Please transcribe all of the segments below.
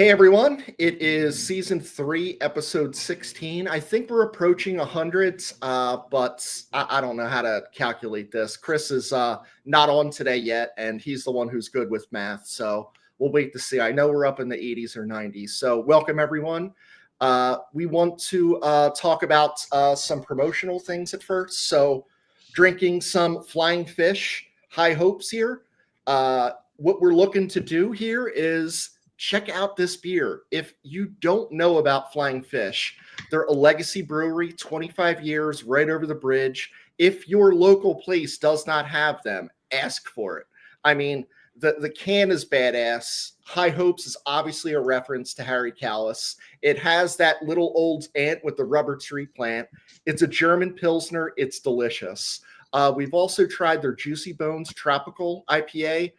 Hey everyone, it is season 3, episode 16. I think we're approaching 100, but I don't know how to calculate this. Chris is not on today yet, and he's the one who's good with math, so we'll wait to see. I know we're up in the 80s or 90s, so welcome everyone. We want to talk about some promotional things at first. So drinking some Flying Fish High Hopes here. What we're looking to do here is check out this beer. If you don't know about Flying Fish, they're a legacy brewery, 25 years, right over the bridge. If your local place does not have them, ask for it. I mean, the can is badass. High Hopes is obviously a reference to Harry Callis. It has that little old ant with the rubber tree plant. It's a German Pilsner. It's delicious. We've also tried their Juicy Bones Tropical IPA,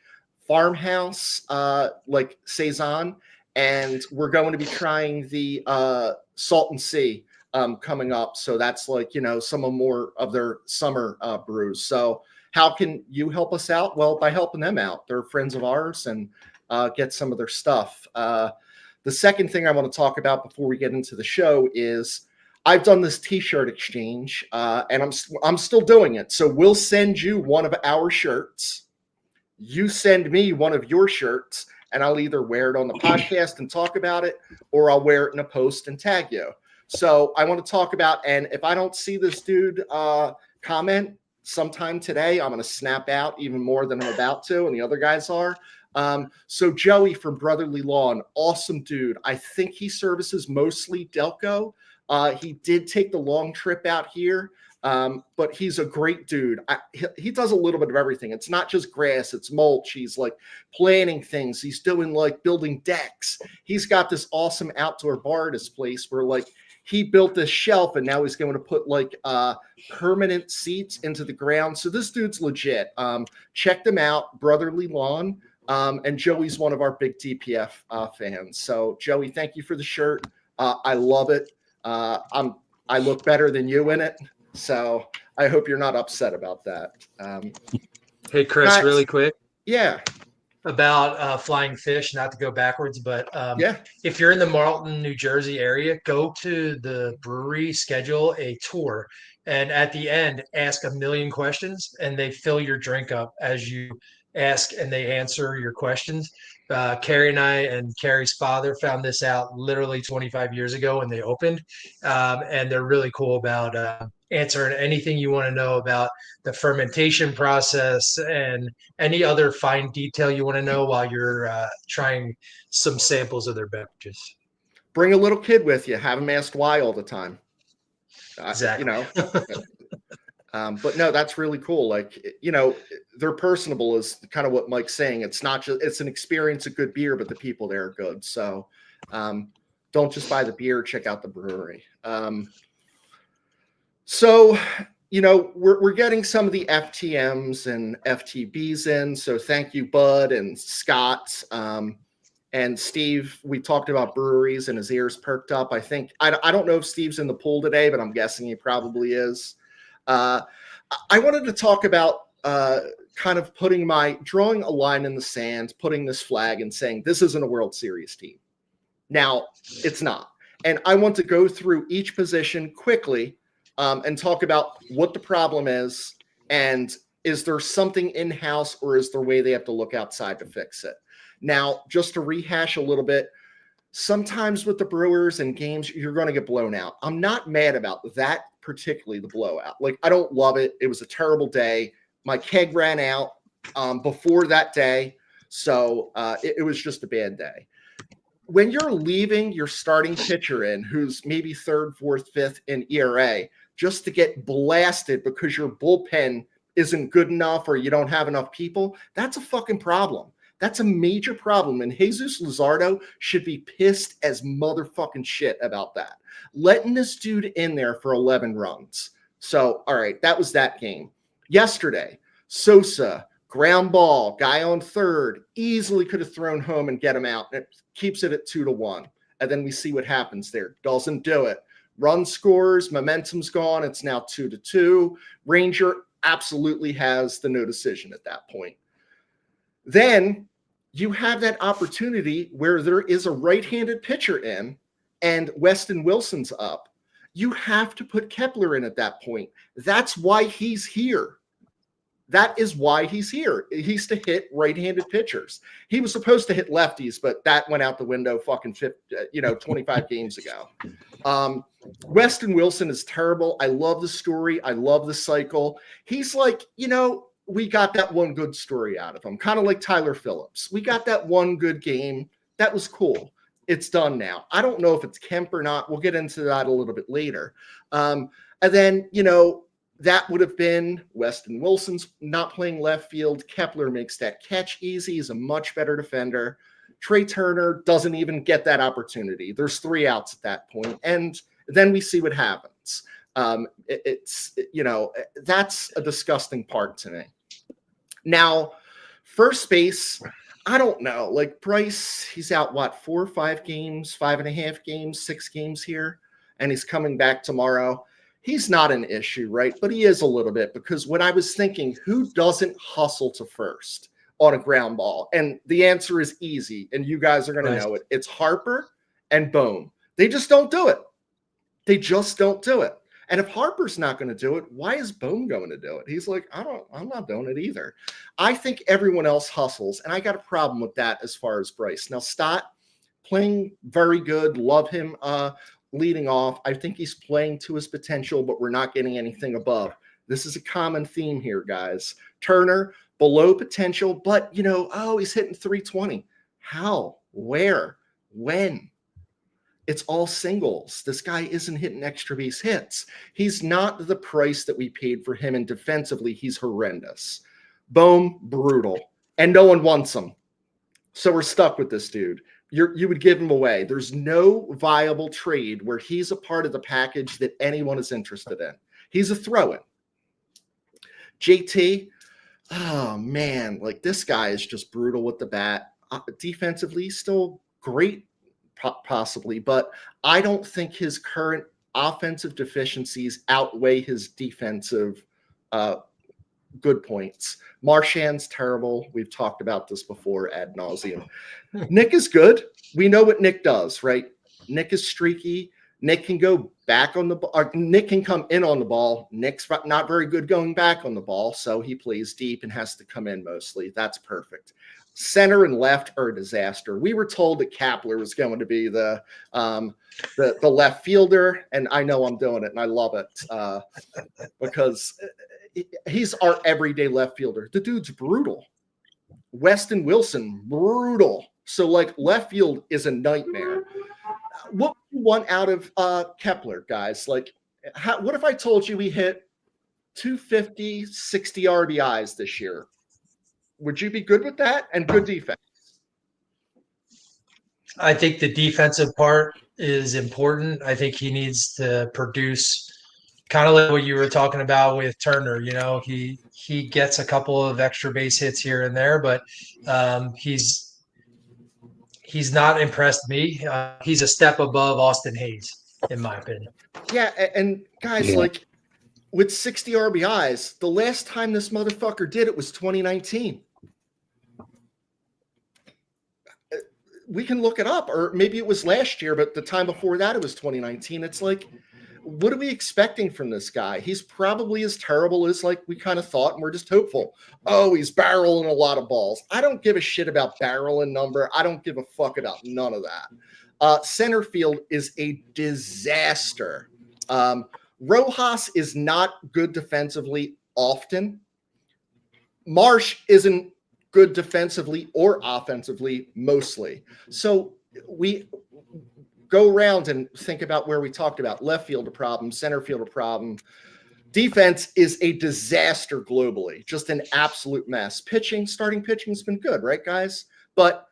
Farmhouse, like Saison, and we're going to be trying the Salton Sea coming up. So that's like, some more of their summer brews. So how can you help us out? Well, by helping them out. They're friends of ours, and get some of their stuff. The second thing I want to talk about before we get into the show is I've done this T-shirt exchange, and I'm still doing it. So we'll send you one of our shirts. You send me one of your shirts, and I'll either wear it on the podcast and talk about it, or I'll wear it in a post and tag you. So I want to talk about, and if I don't see this dude comment sometime today, I'm going to snap out even more than I'm about to, and the other guys are. So Joey from Brotherly Lawn, awesome dude. I think he services mostly Delco. He did take the long trip out here. But he's a great dude. He does a little bit of everything. It's not just grass, it's mulch. He's like planting things. He's doing like building decks. He's got this awesome outdoor bar at his place where like he built this shelf, and now he's going to put like permanent seats into the ground. So this dude's legit. Check them out, Brotherly Lawn. And Joey's one of our big DPF fans. So Joey, thank you for the shirt. I love it. I look better than you in it. So I hope you're not upset about that. Hey, Chris, really quick. Yeah. About Flying Fish, not to go backwards, but yeah. If you're in the Marlton, New Jersey area, go to the brewery, schedule a tour, and at the end, ask a million questions, and they fill your drink up as you ask and they answer your questions. Carrie and I and Carrie's father found this out literally 25 years ago when they opened, and they're really cool about answering anything you want to know about the fermentation process and any other fine detail you want to know while you're trying some samples of their beverages. Bring a little kid with you. Have them ask why all the time. Exactly. But no, that's really cool. Like, they're personable is kind of what Mike's saying. It's not just, it's an experience of good beer, but the people there are good. So don't just buy the beer, check out the brewery. So, we're getting some of the FTMs and FTBs in. So thank you, Bud and Scott. And Steve, we talked about breweries and his ears perked up. I think, I don't know if Steve's in the pool today, but I'm guessing he probably is. I wanted to talk about kind of drawing a line in the sand, putting this flag and saying, this isn't a World Series team. Now, it's not. And I want to go through each position quickly and talk about what the problem is, and is there something in-house, or is there a way they have to look outside to fix it? Now, just to rehash a little bit, sometimes with the Brewers and games, you're going to get blown out. I'm not mad about that, particularly the blowout. Like, I don't love it. It was a terrible day. My keg ran out before that day, so it was just a bad day. When you're leaving your starting pitcher in, who's maybe third, fourth, fifth in ERA, just to get blasted because your bullpen isn't good enough or you don't have enough people, that's a fucking problem. That's a major problem, and Jesus Luzardo should be pissed as motherfucking shit about that. Letting this dude in there for 11 runs. So, all right, that was that game. Yesterday, Sosa, ground ball, guy on third, easily could have thrown home and get him out. It keeps it at 2-1. And then we see what happens there. Doesn't do it. Run scores, momentum's gone. It's now 2-2. Ranger absolutely has the no decision at that point. Then you have that opportunity where there is a right-handed pitcher in and Weston Wilson's up. You have to put Kepler in at that point. That's why he's here. That is why he's here. He's to hit right-handed pitchers. He was supposed to hit lefties, but that went out the window 25 games ago. Weston Wilson is terrible. I love the story. I love the cycle. He's like, we got that one good story out of him, kind of like Tyler Phillips. We got that one good game. That was cool. It's done now. I don't know if it's Kemp or not. We'll get into that a little bit later. And then, that would have been Weston Wilson's not playing left field. Kepler makes that catch easy. He's a much better defender. Trey Turner doesn't even get that opportunity. There's 3 outs at that point. And then we see what happens. That's a disgusting part to me. Now, first base, I don't know. Like Bryce, he's out, 4 or 5 games, 5.5 games, 6 games here, and he's coming back tomorrow. He's not an issue, right? But he is a little bit, because when I was thinking, who doesn't hustle to first on a ground ball? And the answer is easy, and you guys are going to know it. It's Harper and Bohm. They just don't do it. They just don't do it. And if Harper's not going to do it, why is Bohm going to do it? He's like, I'm not doing it either. I think everyone else hustles, and I got a problem with that as far as Bryce. Now, Stott, playing very good. Love him leading off. I think he's playing to his potential, but we're not getting anything above. This is a common theme here, guys. Turner, below potential, but, he's hitting 320. How? Where? When? It's all singles. This guy isn't hitting extra base hits. He's not the price that we paid for him, and defensively, he's horrendous. Bohm, brutal. And no one wants him. So we're stuck with this dude. You would give him away. There's no viable trade where he's a part of the package that anyone is interested in. He's a throw-in. JT, oh man, like this guy is just brutal with the bat. Defensively, still great, possibly, but I don't think his current offensive deficiencies outweigh his defensive good points. Marchand's terrible. We've talked about this before ad nauseum. Nick is good. We know what Nick does, right? Nick is streaky. Nick can go back on the ball. Nick can come in on the ball. Nick's not very good going back on the ball, so he plays deep and has to come in mostly. That's perfect. Center and left are a disaster. We were told that Kepler was going to be the left fielder, and I know I'm doing it, and I love it because he's our everyday left fielder. The dude's brutal. Weston Wilson, brutal. So, left field is a nightmare. What do you want out of Kepler, guys? What if I told you he hit 250, 60 RBIs this year? Would you be good with that? And good defense. I think the defensive part is important. I think he needs to produce kind of like what you were talking about with Turner. He gets a couple of extra base hits here and there, but he's not impressed me. He's a step above Austin Hayes, in my opinion. Yeah, and guys, with 60 RBIs, the last time this motherfucker did it was 2019. We can look it up, or maybe it was last year, but the time before that it was 2019. It's what are we expecting from this guy? He's probably as terrible as we kind of thought, and we're just hopeful. Oh, he's barreling a lot of balls. I don't give a shit about barrel and number. I don't give a fuck about none of that. Center field is a disaster. Rojas is not good defensively often. Marsh isn't good defensively or offensively mostly. So we go around and think about where we talked about left field a problem, center field a problem. Defense is a disaster globally, just an absolute mess. Starting pitching's been good, right, guys? But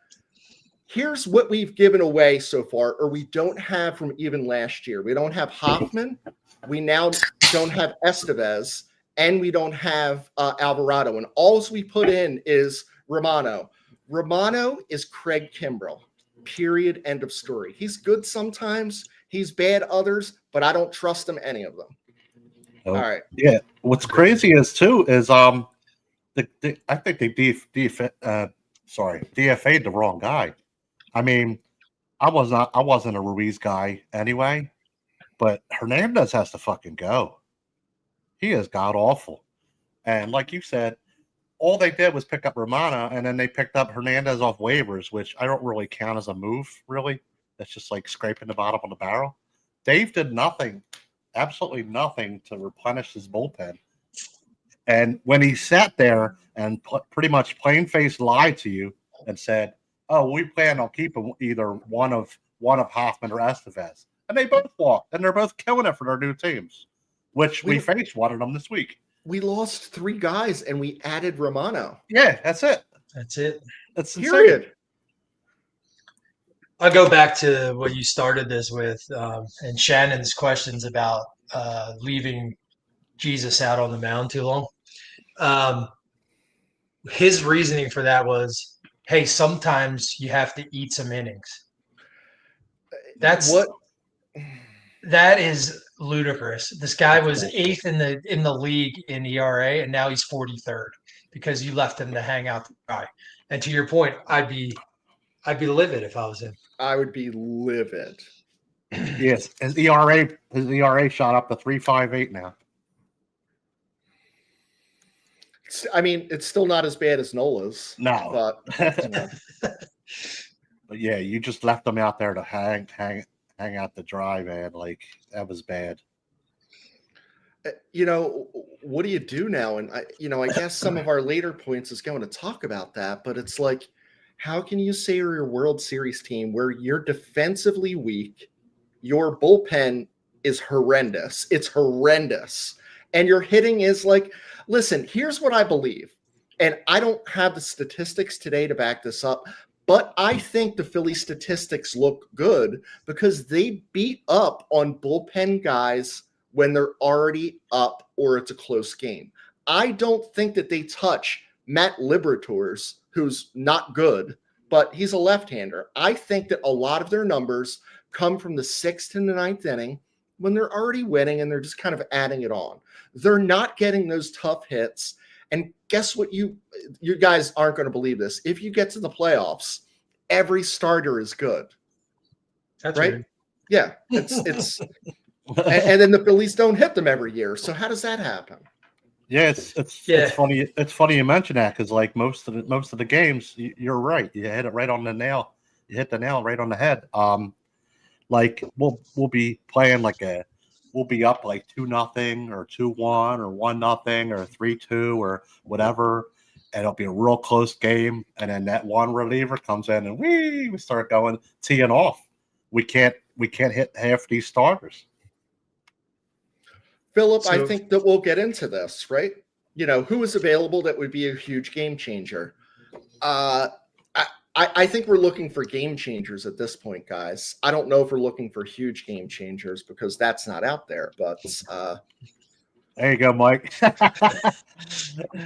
here's what we've given away so far, or we don't have from even last year. We don't have Hoffman. We now don't have Estevez. And we don't have Alvarado. And all we put in is Romano. Romano is Craig Kimbrell. Period. End of story. He's good sometimes. He's bad others, but I don't trust him any of them. Oh, all right. Yeah. What's crazy is I think they DFA'd the wrong guy. I mean, I wasn't a Ruiz guy anyway, but Hernandez has to fucking go. He is god awful. And like you said, all they did was pick up Romano, and then they picked up Hernandez off waivers, which I don't really count as a move, really. That's just like scraping the bottom of the barrel. Dave did nothing, absolutely nothing to replenish his bullpen. And when he sat there and pretty much plain-faced lied to you and said, "Oh, we plan on keeping either one of Hoffman or Estevez," and they both walked, and they're both killing it for their new teams, which we faced one of them this week. We lost 3 guys, and we added Romano. Yeah, that's it. That's it. That's period. I'll go back to what you started this with, and Shannon's questions about leaving Jesus out on the mound too long. His reasoning for that was, hey, sometimes you have to eat some innings. That is ludicrous. This guy was 8th in the league in ERA, and now he's 43rd because you left him to hang out the guy. And to your point, I'd be livid if I was him. I would be livid. Yes, his ERA shot up to 3.58 now. I mean, it's still not as bad as Nola's. No, but but yeah, you just left them out there to hang out to dry, man. Like, that was bad. What do you do now? And I guess some of our later points is going to talk about that, but it's like, how can you say you're your World Series team where you're defensively weak, your bullpen is horrendous. It's horrendous. And your hitting is like, listen, here's what I believe. And I don't have the statistics today to back this up, but I think the Philly statistics look good because they beat up on bullpen guys when they're already up or it's a close game. I don't think that they touch Matt Liberators, who's not good, but he's a left-hander. I think that a lot of their numbers come from the 6th and the 9th inning when they're already winning and they're just kind of adding it on. They're not getting those tough hits. And guess what? You guys aren't going to believe this. If you get to the playoffs, every starter is good. That's right. Weird. Yeah. It's and then the Phillies don't hit them every year. So how does that happen? Yeah, it's funny. It's funny you mention that because like most of the games, you're right. You hit it right on the nail. You hit the nail right on the head. Like we'll be playing we'll be up like 2-0 or 2-1 or 1-0 or 3-2 or whatever, and it'll be a real close game. And then that one reliever comes in and we start teeing off. We can't hit half these starters. Philip, I think that we'll get into this, right? Who is available that would be a huge game changer? I think we're looking for game changers at this point, guys. I don't know if we're looking for huge game changers because that's not out there, but there you go, Mike.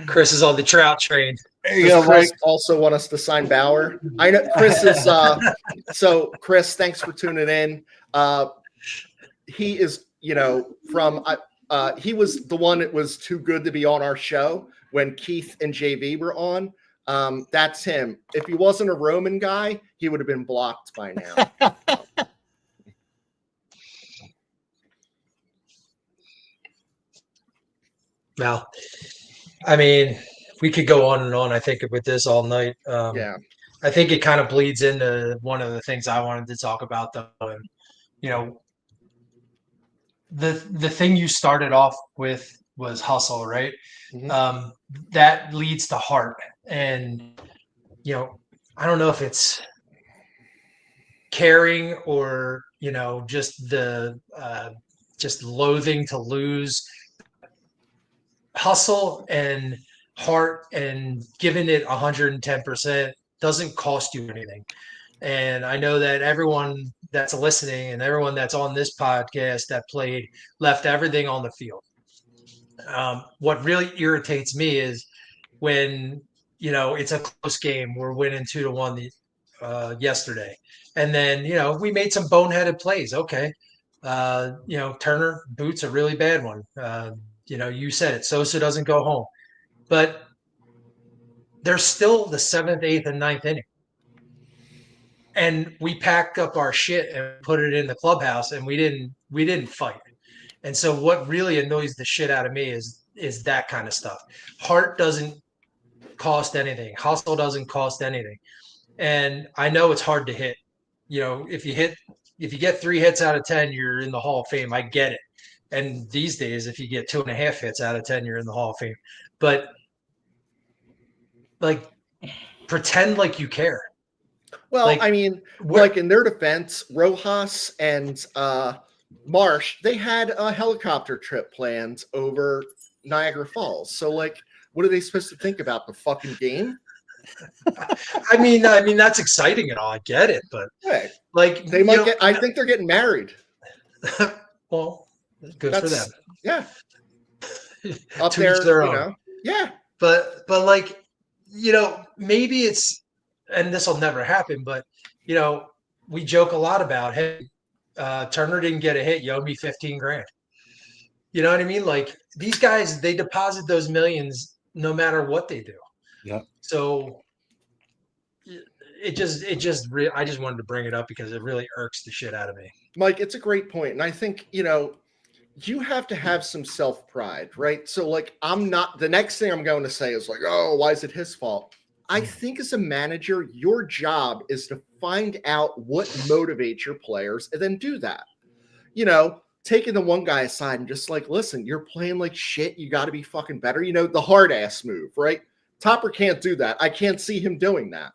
Chris is on the Trout train. There you go, Chris Mike. also want us to sign Bauer. I know Chris is so Chris, thanks for tuning in. He is, from he was the one that was too good to be on our show when Keith and JV were on. That's him. If he wasn't a Roman guy, he would have been blocked by now. Well, I mean, we could go on and on, I think, with this all night. Yeah. I think it kind of bleeds into one of the things I wanted to talk about, though. And, the thing you started off with was hustle, right? Mm-hmm. That leads to heart. And, I don't know if it's caring or, just the just loathing to lose. Hustle and heart and giving it 110% doesn't cost you anything. And I know that everyone that's listening and everyone that's on this podcast that played left everything on the field. What really irritates me is when, it's a close game. We're winning 2-1 yesterday. And then, we made some boneheaded plays. Okay. Turner boots a really bad one. You said it. Sosa doesn't go home. But There's still the 7th, 8th, and 9th inning. And we packed up our shit and put it in the clubhouse, and we didn't fight. And so what really annoys the shit out of me is that kind of stuff. Heart doesn't cost anything. Hustle doesn't cost anything. And I know it's hard to hit. If you get 3 hits out of 10, you're in the Hall of Fame. I get it. And these days, if you get 2.5 hits out of 10, you're in the Hall of Fame. But like, pretend like you care. Well, Like, I mean, like in their defense, Rojas and Marsh, they had a helicopter trip planned over Niagara Falls. So, like, what are they supposed to think about the fucking game? I mean, that's exciting and all. I get it, but Hey, like they might get. I think they're getting married. Well, good for them. Yeah, up To there, each their you own. know. Yeah, But like, maybe it's, and this will never happen, but we joke a lot about, hey, Turner didn't get a hit, you owe me 15 grand. You know what I mean? Like, these guys, they deposit those millions no matter what they do. Yeah. So I just wanted to bring it up because it really irks the shit out of me. Mike, it's a great point, and I think you have to have some self-pride, right? So, like, I'm not. The next thing I'm going to say is like, oh, why is it his fault? I think as a manager, your job is to find out what motivates your players and then do that. Taking the one guy aside and just like, listen, you're playing like shit. You got to be fucking better. The hard ass move, right? Topper can't do that. I can't see him doing that.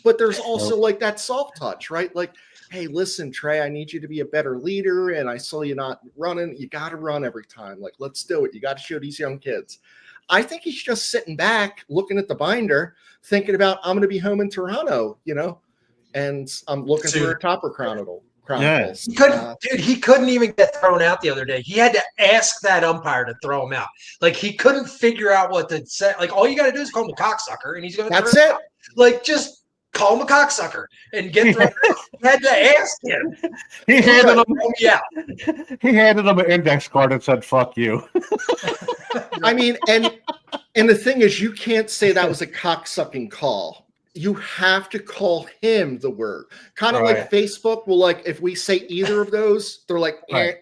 But there's also like that soft touch, right? Like, hey, listen, Trey, I need you to be a better leader. And I saw you not running. You got to run every time. Like, let's do it. You got to show these young kids. I think he's just sitting back, looking at the binder, thinking about, I'm going to be home in Toronto, and I'm looking for a Topper Chronicles. Yeah. He couldn't even get thrown out the other day. He had to ask that umpire to throw him out. Like, he couldn't figure out what to say. Like, all you got to do is call him a cocksucker, and he's going to. That's it. Like, just call him a cocksucker and get thrown out. He had to ask him. He handed him an index card and said, "Fuck you." I mean, and the thing is, you can't say that was a cocksucking call. You have to call him the word. Kind of like Facebook will, like, if we say either of those, they're like, eh. Right.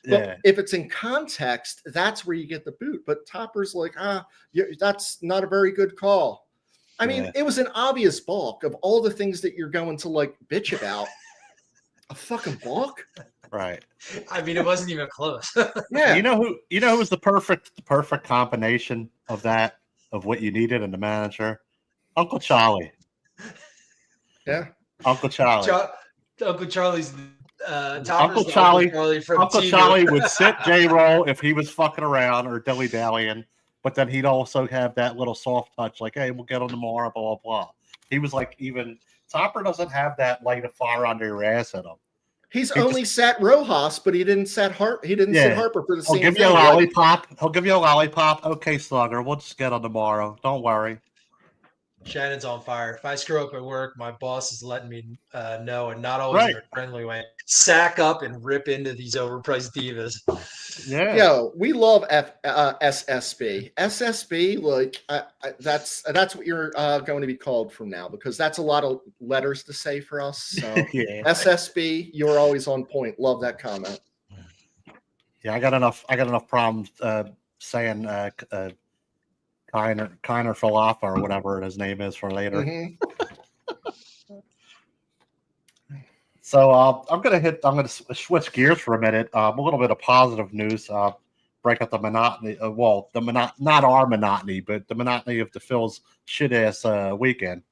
But if it's in context, that's where you get the boot. But Topper's like, that's not a very good call. I mean, it was an obvious balk of all the things that you're going to like bitch about. A fucking balk? Right. I mean, it wasn't even close. Yeah. You know who was the perfect combination of that, of what you needed in the manager? Uncle Charlie. Yeah. Uncle Charlie. Uncle Charlie's Uncle Charlie would sit J-Roll if he was fucking around or dilly-dallying, but then he'd also have that little soft touch, like, hey, we'll get on tomorrow, blah, blah, blah. He was like, even Topper doesn't have that light of fire under your ass in him. He's only sat Rojas, but he didn't set Harper. He didn't sit Harper for the same thing. He'll give you a lollipop. He'll give you a lollipop. Okay, Slugger, we'll just get on tomorrow. Don't worry. Shannon's on fire. If I screw up at work, my boss is letting me know, and not always in a friendly way. Sack up and rip into these overpriced divas. Yeah. Yo, we love SSB. SSB, like that's what you're going to be called from now, because that's a lot of letters to say for us. So SSB, you're always on point. Love that comment. Yeah, I got enough problems saying Kiner Falafa or whatever his name is for later. Mm-hmm. So I'm gonna switch gears for a minute. A little bit of positive news. Break up the monotony. Not our monotony, but the monotony of the Phil's shit ass weekend.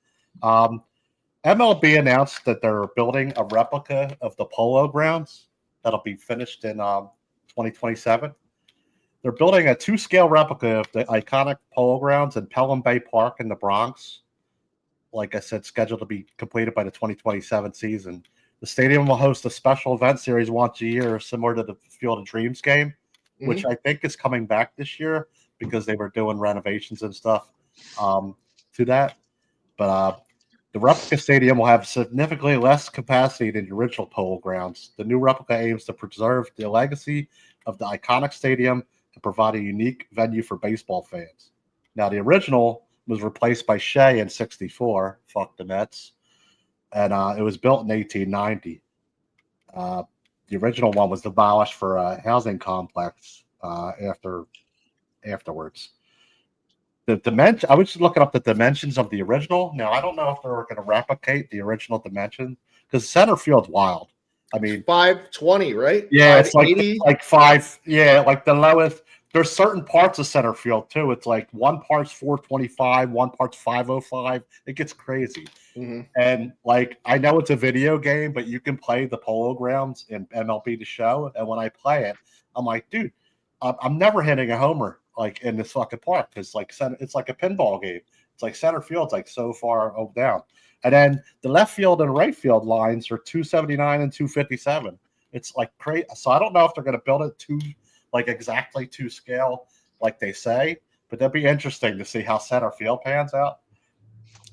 MLB announced that they're building a replica of the Polo Grounds that'll be finished in 2027. They're building a 2-scale replica of the iconic Polo Grounds in Pelham Bay Park in the Bronx. Like I said, scheduled to be completed by the 2027 season. The stadium will host a special event series once a year, similar to the Field of Dreams game, which I think is coming back this year because they were doing renovations and stuff to that. But the replica stadium will have significantly less capacity than the original Polo Grounds. The new replica aims to preserve the legacy of the iconic stadium and provide a unique venue for baseball fans. Now, the original was replaced by Shea in '64. Fuck the Mets, and it was built in 1890. The original one was demolished for a housing complex afterwards. The dimension. I was just looking up the dimensions of the original. Now I don't know if they're going to replicate the original dimension because center field's wild. I mean, 520, right? yeah, it's 580. like five. Yeah, like the lowest. There's certain parts of center field too. It's like one part's 425, one part's 505. It gets crazy. Mhm. And like I know it's a video game, but you can play the Polo Grounds in MLB The Show. And when I play it, I'm like, dude, I'm never hitting a homer like in this fucking park because like it's like a pinball game. It's like center field's like so far down, and then the left field and right field lines are 279 and 257. It's like crazy. So I don't know if they're going to build it to like exactly to scale like they say, but that'd be interesting to see how center field pans out.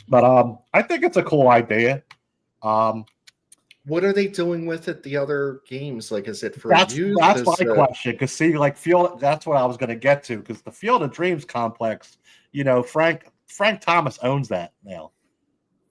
But I think it's a cool idea. What are they doing with it? The other games, like, is it for That's youth? my Is it- question. Because see, like field, that's what I was going to get to. Because the Field of Dreams complex, you know, Frank Thomas owns that now.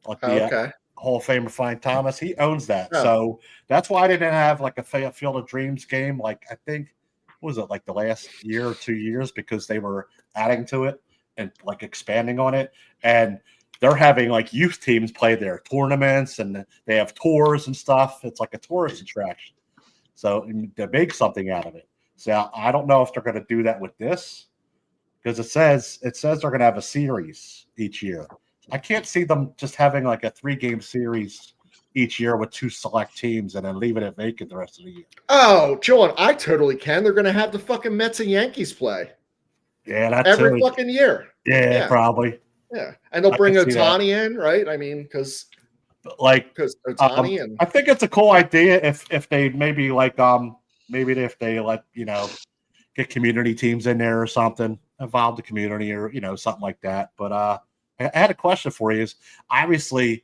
Like the Okay. Hall of Famer Frank Thomas, he owns that. Oh. So that's why I didn't have like a Field of Dreams game. Like I think what was it like the last year or 2 years because they were adding to it and like expanding on it and. They're having like youth teams play their tournaments and they have tours and stuff. It's like a tourist attraction. So they make something out of it. So I don't know if they're going to do that with this because it says they're going to have a series each year. I can't see them just having like a 3-game series each year with 2 select teams and then leaving it vacant the rest of the year. Oh, John, I totally can. They're going to have the fucking Mets and Yankees play Yeah, that's every fucking year. Yeah, probably. Yeah, and they'll I bring can see that. Ohtani in, right? I mean, because Like Ohtani and I think it's a cool idea if they maybe like maybe if they let get community teams in there or something, involve the community or something like that. But I had a question for you. Is obviously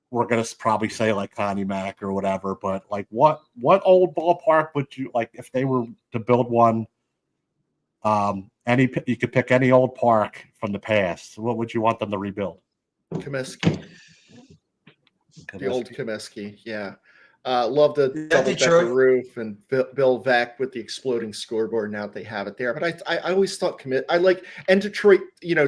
we're gonna probably say like Connie Mack or whatever, but like what old ballpark would you like if they were to build one? You could pick any old park from the past. What would you want them to rebuild? Comiskey, the old Comiskey. Yeah, love the double-decker Detroit? roof and Bill Veeck with the exploding scoreboard. Now that they have it there, but I always thought I like and Detroit,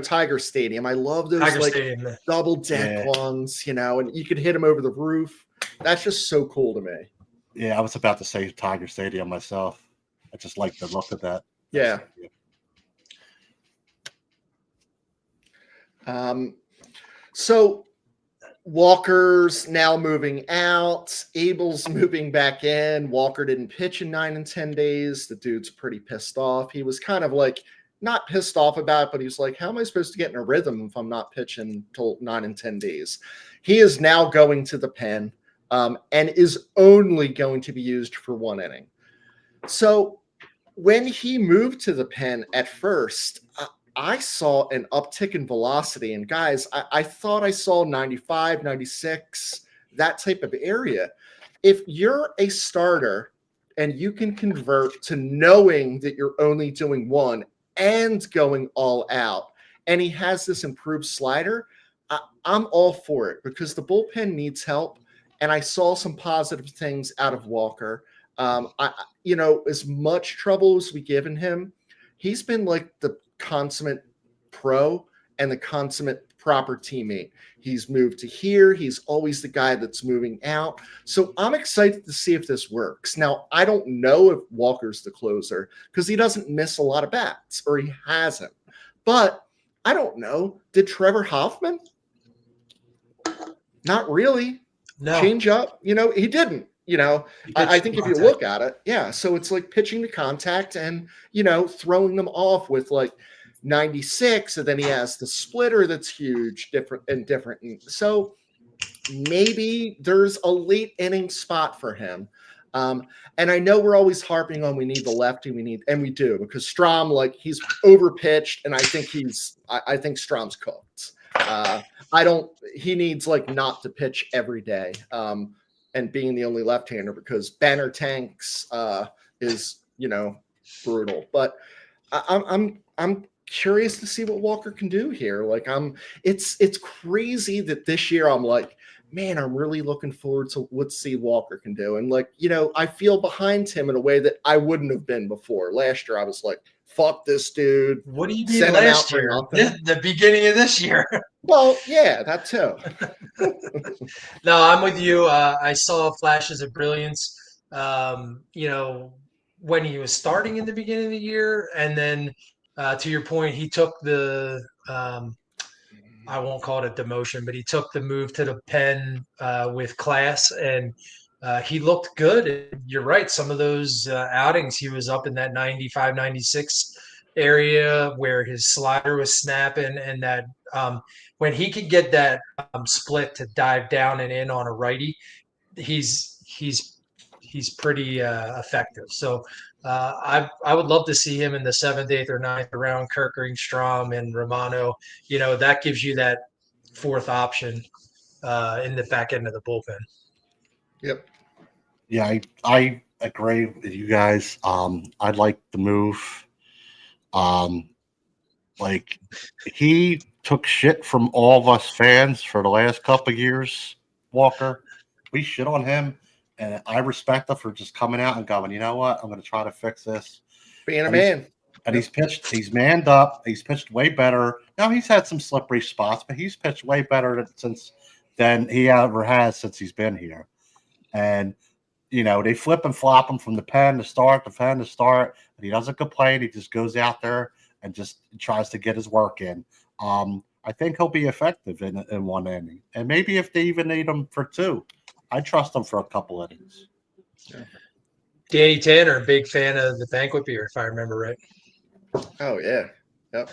Tiger Stadium. I love those Tiger like Stadium. double deck ones, and you could hit them over the roof. That's just so cool to me. Yeah, I was about to say Tiger Stadium myself. I just like the look of that. Yeah. So Walker's now moving out. Abel's moving back in. Walker didn't pitch in 9 and 10 days. The dude's pretty pissed off. He was kind of like not pissed off about it, but he was like, how am I supposed to get in a rhythm if I'm not pitching till 9 and 10 days? He is now going to the pen and is only going to be used for 1 inning. So when he moved to the pen at first, I saw an uptick in velocity. And guys, I thought I saw 95, 96, that type of area. If you're a starter and you can convert to knowing that you're only doing 1 and going all out, and he has this improved slider, I'm all for it because the bullpen needs help. And I saw some positive things out of Walker. As much trouble as we given him, he's been like the consummate pro and the consummate proper teammate. He's moved to here. He's always the guy that's moving out. So I'm excited to see if this works. Now, I don't know if Walker's the closer because he doesn't miss a lot of bats or he hasn't. But I don't know. Did Trevor Hoffman? Not really. No. Change up. He didn't. I think if you look at it, yeah. So it's like pitching to contact and, throwing them off with like 96. And then he has the splitter that's huge, different. So maybe there's a late inning spot for him. And I know we're always harping on we need the lefty, and we do because Strom, like he's overpitched. And I think Strom's cooked. He needs like not to pitch every day. And being the only left-hander because Banner Tanks is brutal. But I'm curious to see what Walker can do here. Like it's crazy that this year I'm like, man, I'm really looking forward to what Steve Walker can do. And like, I feel behind him in a way that I wouldn't have been before. Last year I was like, fuck this dude. What do you mean Send him out last for year? nothing. The beginning of this year. Well, yeah, that too. No, I'm with you. I saw flashes of brilliance, when he was starting in the beginning of the year. And then, to your point, he took I won't call it a demotion, but he took the move to the pen with class, and he looked good. You're right. Some of those outings, he was up in that 95, 96 area where his slider was snapping, and that when he could get that split to dive down and in on a righty, he's pretty effective. So I would love to see him in the 7th, 8th, or 9th round. Kirkering, Strom, and Romano. That gives you that 4th option in the back end of the bullpen. Yep. Yeah, I agree with you guys. I'd like the move. Like he took shit from all of us fans for the last couple of years. Walker, we shit on him, and I respect him for just coming out and going, you know what? I'm going to try to fix this. Being a man. And he's manned up. He's pitched way better. Now he's had some slippery spots, but he's pitched way better than he ever has since he's been here. And they flip and flop him from the pen to start, and he doesn't complain. He just goes out there and just tries to get his work in. I think he'll be effective in one inning, and maybe if they even need him for 2, I trust him for a couple innings. Yeah. Danny Tanner, a big fan of the banquet beer, if I remember right. Oh yeah. Yep.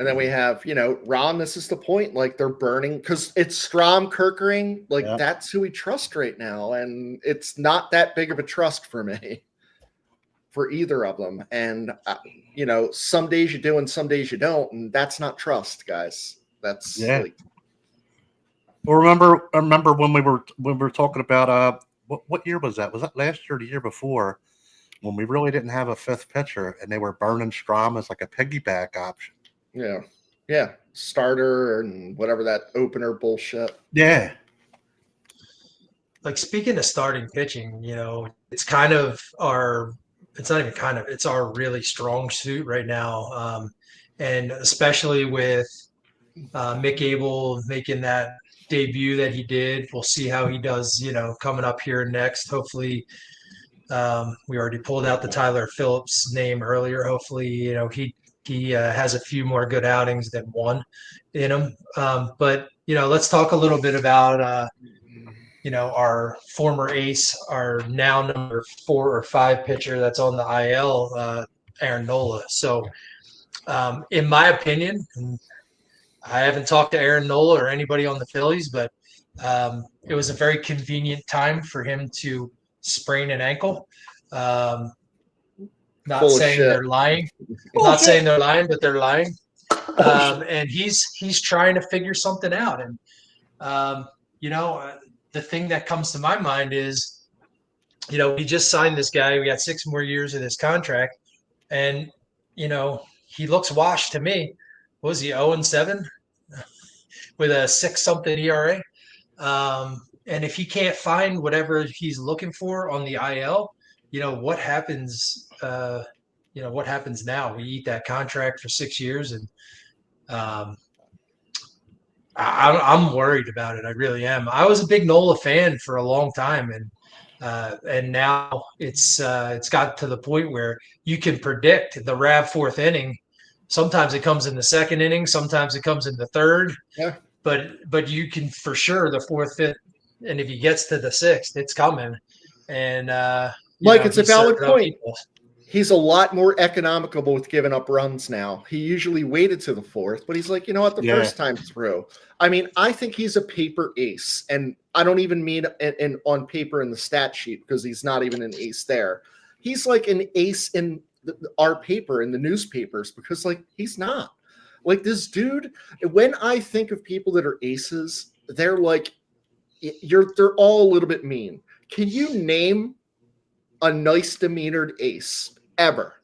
And then we have, Ron, this is the point. Like they're burning because it's Strom, Kirkering. Like that's who we trust right now. And it's not that big of a trust for me for either of them. And, some days you do and some days you don't. And that's not trust, guys. That's like. Well, remember when we were talking about what year was that? Was that last year or the year before when we really didn't have a 5th pitcher and they were burning Strom as like a piggyback option? Yeah. Yeah. Starter and whatever that opener bullshit. Yeah. Like speaking of starting pitching, it's kind of it's not even kind of, it's our really strong suit right now. And especially with Mick Abel making that debut that he did. We'll see how he does, coming up here next. Hopefully, we already pulled out the Tyler Phillips name earlier. Hopefully, he has a few more good outings than one in him. But let's talk a little bit about our former ace, our now number 4 or 5 pitcher that's on the IL, Aaron Nola. So, in my opinion, I haven't talked to Aaron Nola or anybody on the Phillies, but it was a very convenient time for him to sprain an ankle. Not saying they're lying. Not saying they're lying, but they're lying. And he's trying to figure something out. And the thing that comes to my mind is, we just signed this guy. We got 6 more years of this contract, and he looks washed to me. What was he, 0-7 with a 6-something ERA? And if he can't find whatever he's looking for on the IL, what happens? What happens now? We eat that contract for 6 years, and I'm worried about it. I really am. I was a big Nola fan for a long time, and now it's got to the point where you can predict the RAV 4th inning. Sometimes it comes in the 2nd inning, sometimes it comes in the 3rd. Yeah. But you can for sure the 4th, 5th, and if he gets to the 6th, it's coming. And it's a valid point. He's a lot more economical with giving up runs now. He usually waited to the 4th, but he's like, you know what, the first time through. I mean, I think he's a paper ace, and I don't even mean in on paper in the stat sheet because he's not even an ace there. He's like an ace in our paper in the newspapers because he's not. Like this dude, when I think of people that are aces, they're like, they're all a little bit mean. Can you name a nice demeanored ace ever?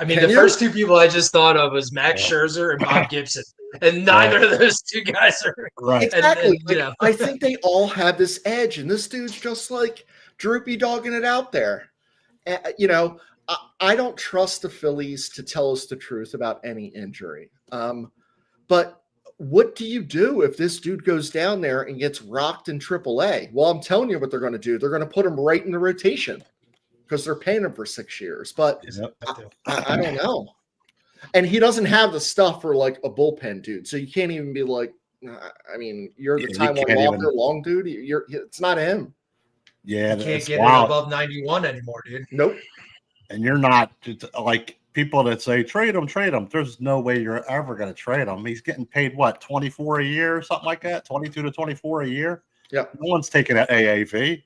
I mean, Can the you? first two people I just thought of was Max Yeah. Scherzer and Bob Gibson, and neither of those two guys are. Right. Exactly. You Like, know, I think they all have this edge, and this dude's just like droopy dogging it out there. You know, I don't trust the Phillies to tell us the truth about any injury. But what do you do if this dude goes down there and gets rocked in AAA? Well, I'm telling you what they're going to do. They're going to put him right in the rotation because they're paying him for 6 years. But Yep. I don't know. And he doesn't have the stuff for like a bullpen dude. So you can't even be like, I mean, you're the Yeah, you Taiwan can't Walker even- long dude. It's not him. Yeah, you can't it's get it wild. above 91 anymore, dude. Nope. And you're not like people that say trade him. There's no way you're ever going to trade him. He's getting paid what, 24 a year or something like that, 22 to 24 a year. Yep. No one's taking an AAV.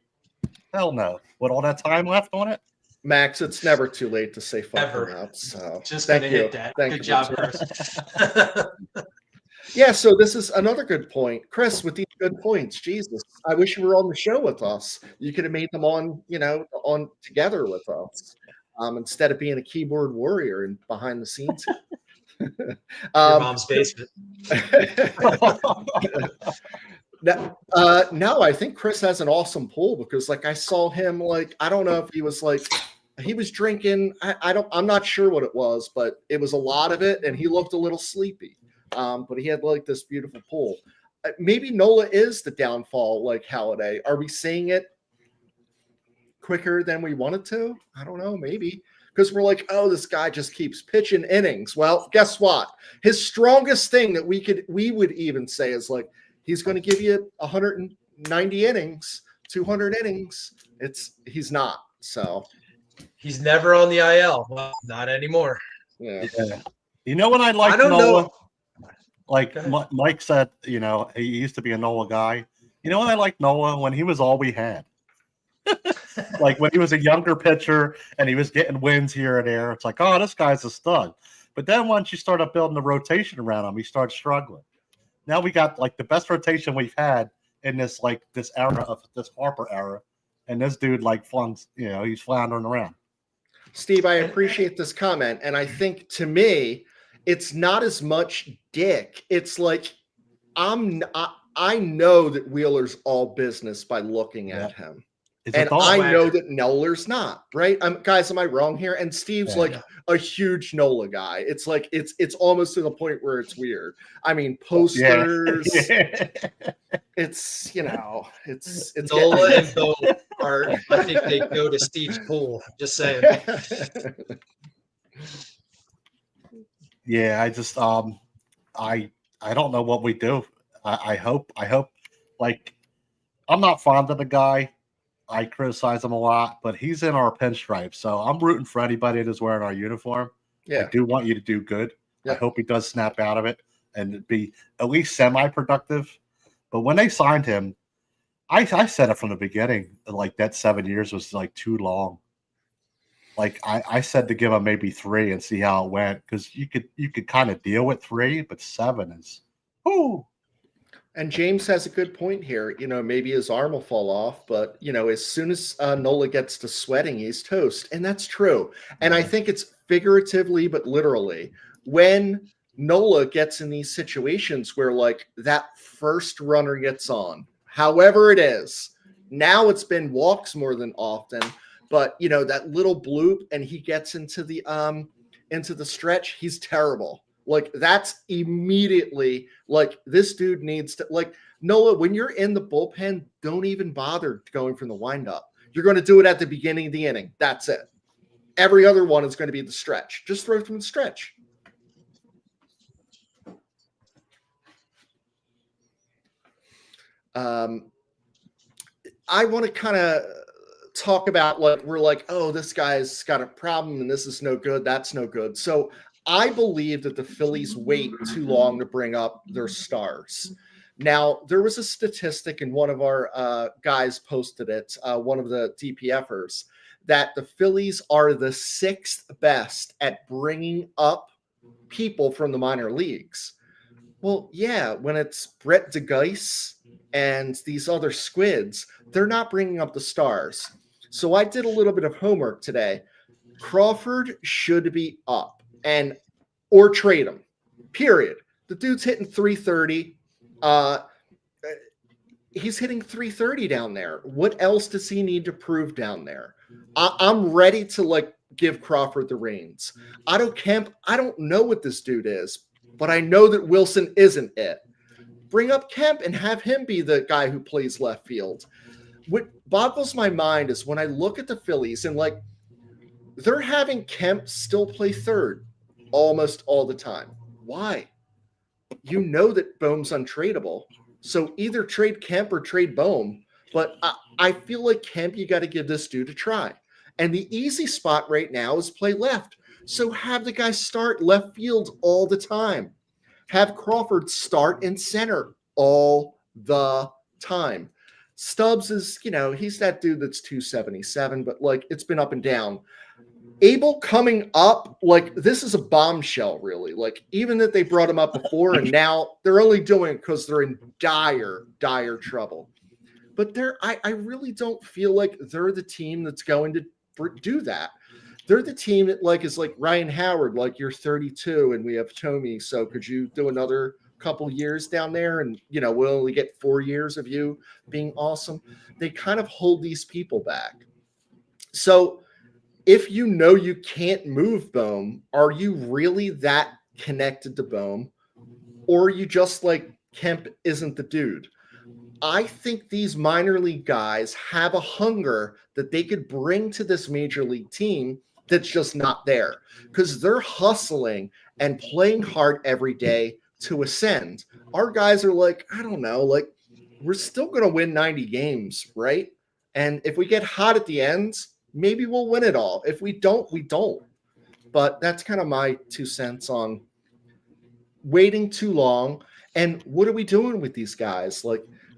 Hell no. With all that time left on it. Max, it's never too late to say fuck Ever. him up. So Just thank gonna you. hit that. Thank Good you. job, Chris. Yeah, so this is another good point. Chris, with these good points, Jesus, I wish you were on the show with us. You could have made them on, on together with us instead of being a keyboard warrior and behind the scenes. Your mom's basement. No, I think Chris has an awesome pool because, like, I saw him, like, I don't know if he was like, he was drinking. I'm not sure what it was, but it was a lot of it, and he looked a little sleepy. But he had like this beautiful pool. Maybe Nola is the downfall, like Halladay. Are we seeing it quicker than we wanted to? I don't know, maybe. Because we're like, oh, this guy just keeps pitching innings. Well, guess what? His strongest thing that we would even say is like, he's going to give you 190 innings, 200 innings. He's not. So he's never on the IL. Well, not anymore. yeah. You know what I like? I don't Nola? know. Like Mike said, he used to be a Nola guy. You know what I like Nola? When he was all we had. Like when he was a younger pitcher and he was getting wins here and there, it's like, oh, this guy's a stud. But then once you start up building the rotation around him, he starts struggling. Now we got like the best rotation we've had in this era of this Harper era, and this dude he's floundering around. Steve, I appreciate this comment, and I think to me, it's not as much dick. It's like I know that Wheeler's all business by looking at him. And I know that Noller's not, right? Guys, am I wrong here? And Steve's like a huge Nola guy. It's like it's almost to the point where it's weird. I mean, posters. Yeah. It's it's Nola and Bo are. I think they go to Steve's pool. Just saying. Yeah, I just I don't know what we do. I hope like I'm not fond of the guy. I criticize him a lot, but he's in our pinstripes. So I'm rooting for anybody that's wearing our uniform. Yeah. I do want you to do good. Yeah. I hope he does snap out of it and be at least semi-productive. But when they signed him, I said it from the beginning, like that 7 years was like too long. Like I said to give him maybe 3 and see how it went, because you could kind of deal with 3, but 7 is whoo. And James has a good point here. Maybe his arm will fall off, but as soon as Nola gets to sweating, he's toast, and that's true. And I think it's figuratively, but literally, when Nola gets in these situations where like that first runner gets on, however it is, now it's been walks more than often, but that little bloop, and he gets into the stretch, he's terrible. Like that's immediately like this dude needs to, like, Nola, when you're in the bullpen, don't even bother going from the windup. You're going to do it at the beginning of the inning. That's it. Every other one is going to be the stretch. Just throw from the stretch. I want to kind of talk about like, we're like, oh, this guy's got a problem and this is no good. That's no good. So I believe that the Phillies wait too long to bring up their stars. Now, there was a statistic, and one of our guys posted it, one of the DPFers, that the Phillies are the 6th best at bringing up people from the minor leagues. Well, yeah, when it's Brett DeGeis and these other squids, they're not bringing up the stars. So I did a little bit of homework today. Crawford should be up or trade him. Period. The dude's hitting 330. He's hitting 330 down there. What else does he need to prove down there? I'm ready to give Crawford the reins. Otto Kemp, I don't know what this dude is, but I know that Wilson isn't it. Bring up Kemp and have him be the guy who plays left field. What boggles my mind is when I look at the Phillies and they're having Kemp still play third almost all the time. Why? You know that Bohm's untradeable. So either trade Kemp or trade Bohm. But I feel like Kemp, you got to give this dude a try. And the easy spot right now is play left. So have the guy start left field all the time. Have Crawford start in center all the time. Stubbs is, he's that dude that's 277, but it's been up and down. Abel coming up, this is a bombshell, really. Even that they brought him up before and now they're only doing it because they're in dire, dire trouble. But I really don't feel like they're the team that's going to do that. They're the team that is like Ryan Howard, you're 32 and we have Tommy. So could you do another couple years down there? And, we'll only get 4 years of you being awesome. They kind of hold these people back. So if you can't move Bohm, are you really that connected to Bohm? Or are you just Kemp isn't the dude? I think these minor league guys have a hunger that they could bring to this major league team that's just not there because they're hustling and playing hard every day to ascend. Our guys are I don't know, we're still going to win 90 games, right? And if we get hot at the end, maybe we'll win it all. If we don't, we don't. But that's kind of my 2 cents on waiting too long. And what are we doing with these guys?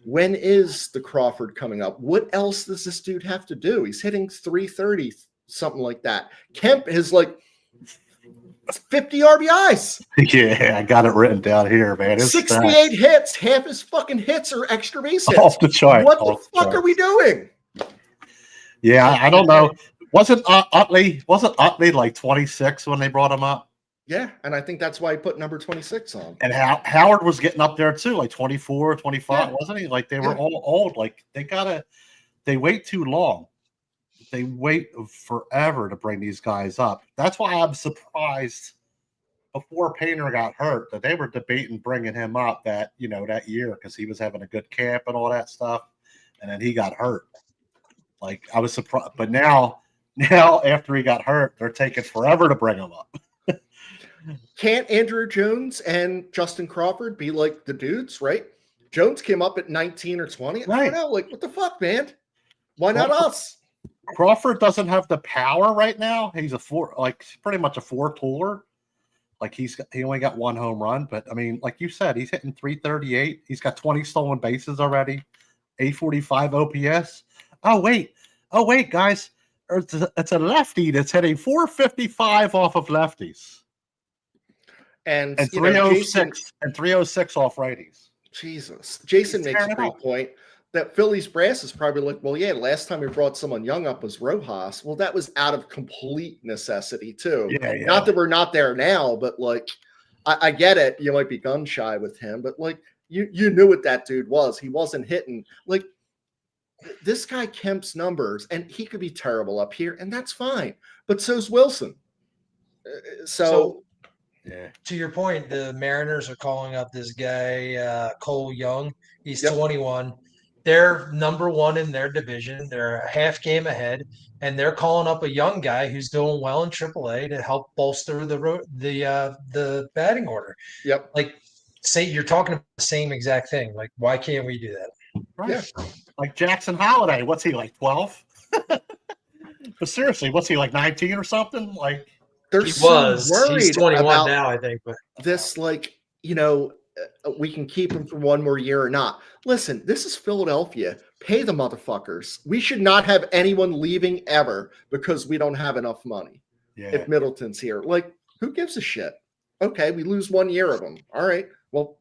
When is the Crawford coming up? What else does this dude have to do? He's hitting 330, something like that. Kemp is 50 RBIs. Yeah, I got it written down here, man. It's 68 hits. Half his fucking hits are extra base hits. Off the chart. What the fuck are we doing? Yeah, I don't know. Wasn't Utley 26 when they brought him up? Yeah, and I think that's why he put number 26 on. And Howard was getting up there too, 24, 25, Yeah. wasn't he? They were all old. They wait too long. They wait forever to bring these guys up. That's why I'm surprised before Painter got hurt that they were debating bringing him up that year because he was having a good camp and all that stuff, and then he got hurt. I was surprised, but now after he got hurt, they're taking forever to bring him up. Can't Andrew Jones and Justin Crawford be the dudes, right? Jones came up at 19 or 20. Right. I don't know, what the fuck, man? Why not us? Crawford doesn't have the power right now. He's pretty much a 4-tooler. He only got 1 home run, but I mean, like you said, he's hitting 338. He's got 20 stolen bases already, 845 OPS. Oh wait, guys, it's a lefty that's hitting 455 off of lefties. And 306 and 306 off righties. Jesus. Jason makes a great point that Phillies brass is probably well, yeah, last time we brought someone young up was Rojas. Well, that was out of complete necessity too. Yeah. Not that we're not there now, but I get it. You might be gun shy with him, but you knew what that dude was. He wasn't hitting this guy Kemp's numbers, and he could be terrible up here, and that's fine. But so's Wilson. So yeah. To your point, the Mariners are calling up this guy, Cole Young. He's Yep. 21. They're number 1 in their division. They're a half game ahead, and they're calling up a young guy who's doing well in AAA to help bolster the batting order. Yep. Say you're talking about the same exact thing. Why can't we do that? Right. Yeah. Like Jackson Holiday. What's he 12? But seriously, what's he 19 or something? They're He so was. worried He's 21 about now, I think. But this, we can keep him for 1 more year or not. Listen, this is Philadelphia. Pay the motherfuckers. We should not have anyone leaving ever because we don't have enough money. Yeah. If Middleton's here, who gives a shit? Okay, we lose 1 year of him. All right, well,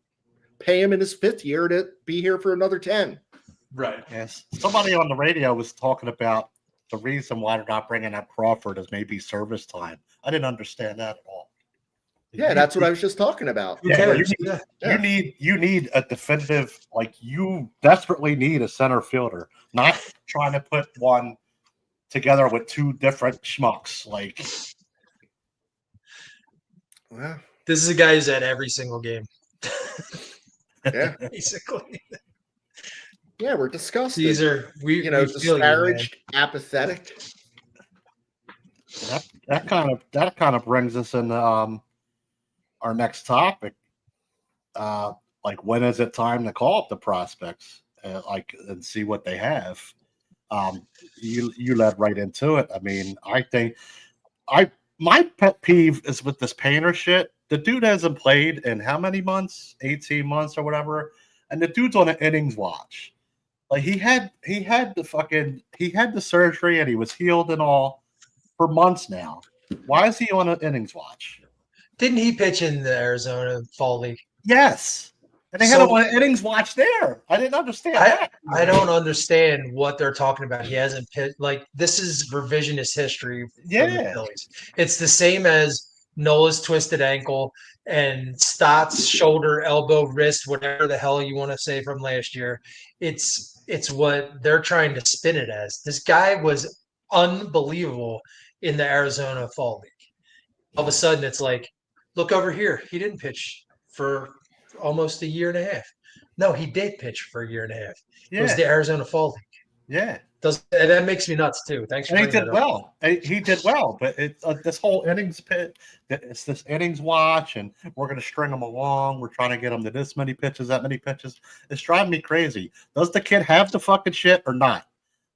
pay him in his 5th year to be here for another 10. right. Yes. Somebody on the radio was talking about the reason why they're not bringing up Crawford is maybe service time. I didn't understand that at all. Yeah, that's what I was just talking about. Who Yeah, cares? you need a definitive, like you desperately need a center fielder, not trying to put one together with two different schmucks. Like, Well, This is a guy who's at every single game, yeah, basically. yeah, we're disgusted. These are we you know, we feel you, man. disparaged, apathetic. that kind of brings us into our next topic. Like, when is it time to call up the prospects, and see what they have? You led right into it. I mean, I think my pet peeve is with this Painter shit. The dude hasn't played in how many months? 18 months or whatever. And the dude's on an innings watch. Like, he had the surgery and he was healed and all for months now. Why is he on an innings watch? Didn't he pitch in the Arizona Fall League? Yes. And they had him on an innings watch there. I didn't understand that. I don't understand what they're talking about. He hasn't pitched. Like, this is revisionist history from the Yeah. Phillies. It's the same as Nola's twisted ankle and Stott's shoulder, elbow, wrist, whatever the hell you want to say from last year. It's what they're trying to spin it as. This guy was unbelievable in the Arizona Fall League. All of a sudden, it's like, look over here. He didn't pitch for almost a year and a half. No, he did pitch for a year and a half. It was the Arizona Fall League. Yeah. And that makes me nuts too. Thanks for And he bringing did that up. well. He did well, but this whole innings pit, it's this innings watch, and we're going to string them along. We're trying to get them to this many pitches, that many pitches. It's driving me crazy. Does the kid have the fucking shit or not?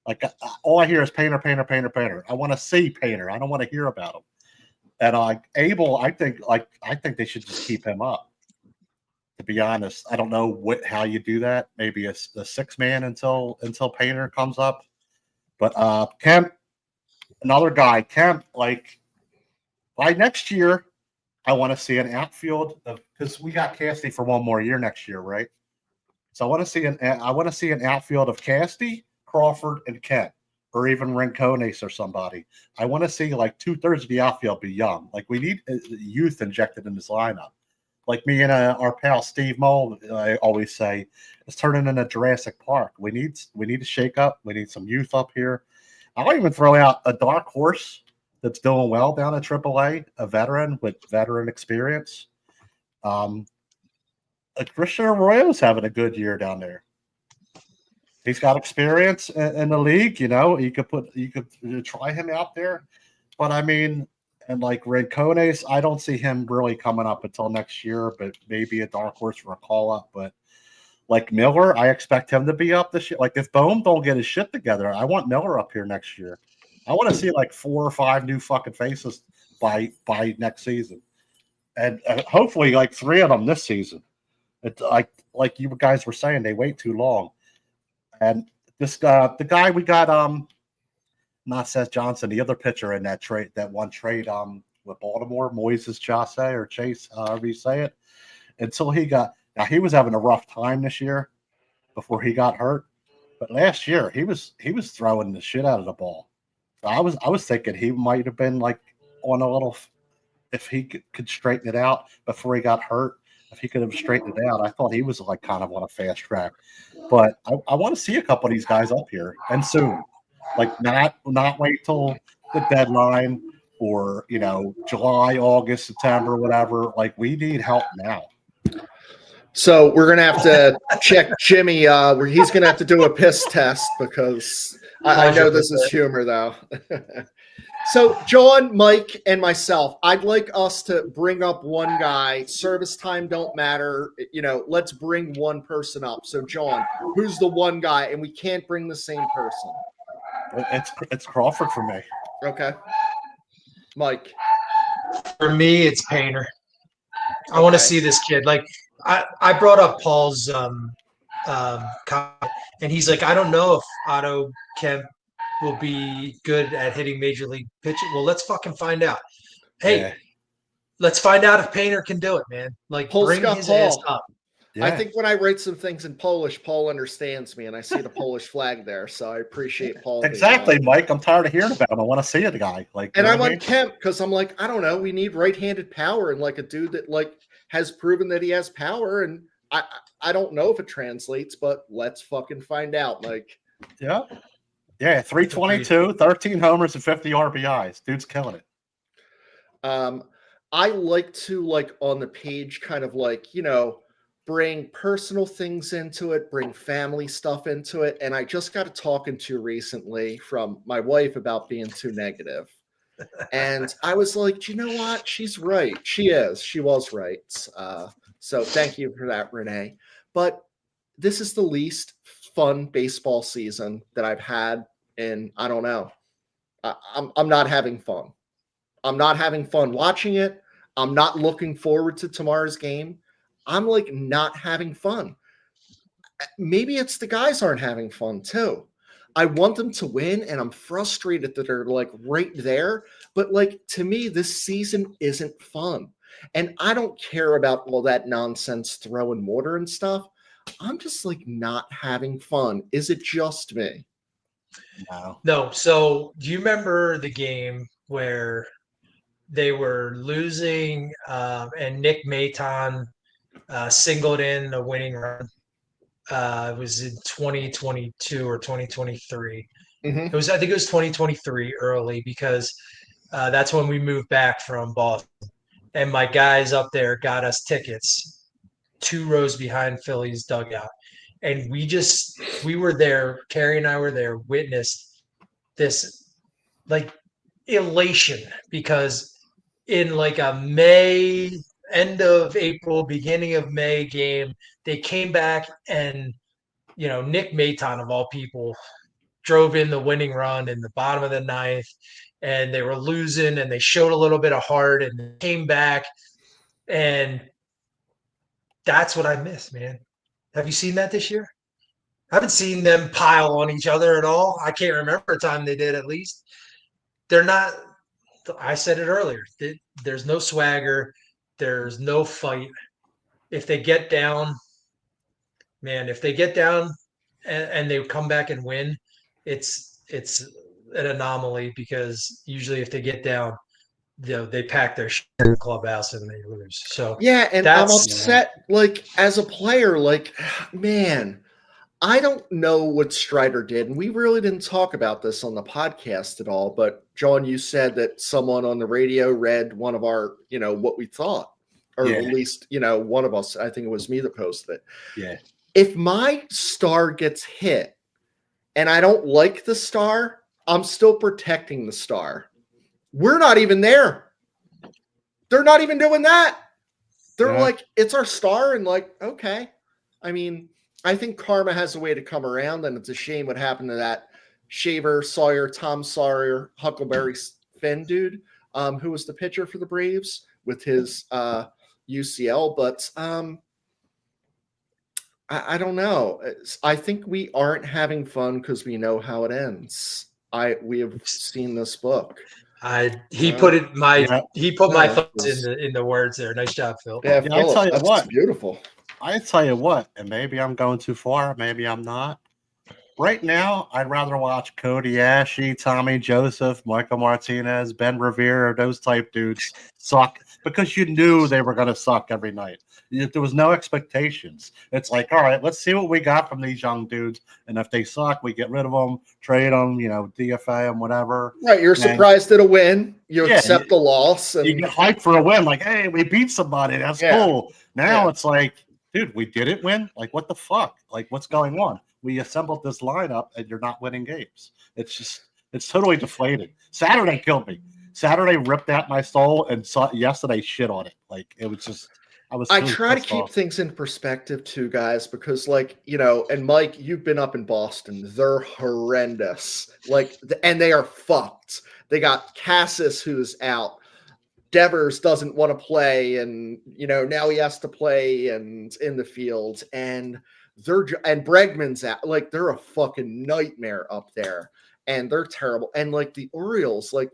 Like, all I hear is Painter, Painter, Painter, Painter. I want to see Painter. I don't want to hear about him. And Abel, I think they should just keep him up. To be honest, I don't know how you do that. Maybe a 6-man until Painter comes up. But Kemp, another guy, Kemp, like, by next year, I want to see an outfield because we got Casty for one more year next year, right? So I want to see an outfield of Casty, Crawford, and Kemp, or even Rincones or somebody. I want to see like 2/3 of the outfield be young. Like, we need youth injected in this lineup. Like me and our pal Steve Mull, I always say, it's turning into Jurassic Park. We need to shake up. We need some youth up here. I'll even throw out a dark horse that's doing well down at AAA, a veteran with veteran experience. Christian Arroyo's having a good year down there. He's got experience in the league. You know, you could try him out there. But I mean, and like Rincones, I don't see him really coming up until next year, but maybe a dark horse for a call up. But like Miller, I expect him to be up this year. Like, if Bohm don't get his shit together, I want Miller up here next year. I want to see like 4 or 5 new fucking faces by next season, and hopefully like 3 of them this season. It's like you guys were saying, they wait too long. And this the guy we got, not Seth Johnson, the other pitcher in that one trade with Baltimore, Moises Chase, however you say it. Until he was having a rough time this year before he got hurt. But last year he was throwing the shit out of the ball. So I was thinking he might have been like on a little, if he could straighten it out before he got hurt. If he could have straightened it out, I thought he was like kind of on a fast track. But I want to see a couple of these guys up here, and soon. Like, not wait till the deadline or, you know, July, August, September, whatever. Like, we need help now. So we're gonna have to check Jimmy. Where he's gonna have to do a piss test because I know this is humor though. So John, Mike, and myself, I'd like us to bring up one guy. Service time don't matter. You know, let's bring one person up. So John, who's the one guy? And we can't bring the same person. It's Crawford for me. Okay. Mike. For me, it's Painter. I want to see this kid. Like, I brought up Paul's comment, and he's like, I don't know if Otto Kemp will be good at hitting major league pitching. Well, let's fucking find out. Hey, let's find out if Painter can do it, man. Like, bring his ass up. Yeah. I think when I write some things in Polish, Paul understands me, and I see the Polish flag there, so I appreciate Paul. being Exactly, on. Mike. I'm tired of hearing about him. I want to see the guy. Like, you And know I'm what I on mean? Kemp because I'm like, I don't know, we need right-handed power and like a dude that like has proven that he has power, and I don't know if it translates, but let's fucking find out, Mike. Yeah. Yeah. 322, 13 homers, and 50 RBIs. Dude's killing it. I like to like on the page kind of like, bring personal things into it, bring family stuff into it. And I just got a talking to recently from my wife about being too negative. And I was like, do you know what? She's right. She is. She was right. So thank you for that, Renee. But this is the least fun baseball season that I've had in, I don't know. I'm not having fun. I'm not having fun watching it. I'm not looking forward to tomorrow's game. I'm like not having fun. Maybe it's the guys aren't having fun too. I want them to win, and I'm frustrated that they're like right there. But like to me, this season isn't fun. And I don't care about all that nonsense throwing water and stuff. I'm just like not having fun. Is it just me? No. No. So do you remember the game where they were losing and Nick Maton singled in a winning run? It was in 2022 or 2023. Mm-hmm. I think it was 2023 early because that's when we moved back from Boston. And my guys up there got us tickets 2 rows behind Philly's dugout. And we were there, Carrie and I were there, witnessed this like elation because in like a May, end of April, beginning of May game, they came back and, Nick Maton, of all people, drove in the winning run in the bottom of the ninth, and they were losing, and they showed a little bit of heart and came back, and that's what I miss, man. Have you seen that this year? I haven't seen them pile on each other at all. I can't remember a time they did. At least they're not. I said it earlier. There's no swagger. There's no fight. If they get down, man, if they get down and they come back and win, it's an anomaly because usually if they get down, they pack their shit in the clubhouse and they lose. So Yeah, and I'm that's upset, like, as a player, like, man, I don't know what Strider did, and we really didn't talk about this on the podcast at all, but John, you said that someone on the radio read one of our, what we thought, or Yeah. at least, one of us, I think it was me that posted it. Yeah. If my star gets hit and I don't like the star, I'm still protecting the star. We're not even there. They're not even doing that. They're Yeah. like, it's our star, and like, okay. I mean, I think karma has a way to come around, and it's a shame what happened to that Shaver Sawyer, Tom Sawyer, Huckleberry Finn dude, who was the pitcher for the Braves with his UCL. But I don't know. I think we aren't having fun because we know how it ends. We have seen this book. He put my Yeah. thoughts in the words there. Nice job, Phil. Yeah, Yeah, I tell you that's what. beautiful. I tell you what, and maybe I'm going too far, maybe I'm not. Right now, I'd rather watch Cody Ashe, Tommy Joseph, Michael Martinez, Ben Revere, those type dudes suck because you knew they were going to suck every night. There was no expectations. It's like, all right, let's see what we got from these young dudes, and if they suck, we get rid of them, trade them, DFA them, whatever. Right, you're surprised at a win. You accept the loss, and you get hyped for a win. Like, hey, we beat somebody. That's cool. Now it's like, dude, we didn't win. Like, what the fuck? Like, what's going on? We assembled this lineup, and you're not winning games. It's totally deflating. Saturday killed me. Saturday ripped out my soul, and yesterday shit on it. Like, it was just. I try to keep things in perspective too, guys, because and Mike, you've been up in Boston. They're horrendous. And they are fucked. They got Cassis who's out. Devers doesn't want to play, and now he has to play and in the field, and Bregman's out. Like, they're a fucking nightmare up there, and they're terrible. And like the Orioles, like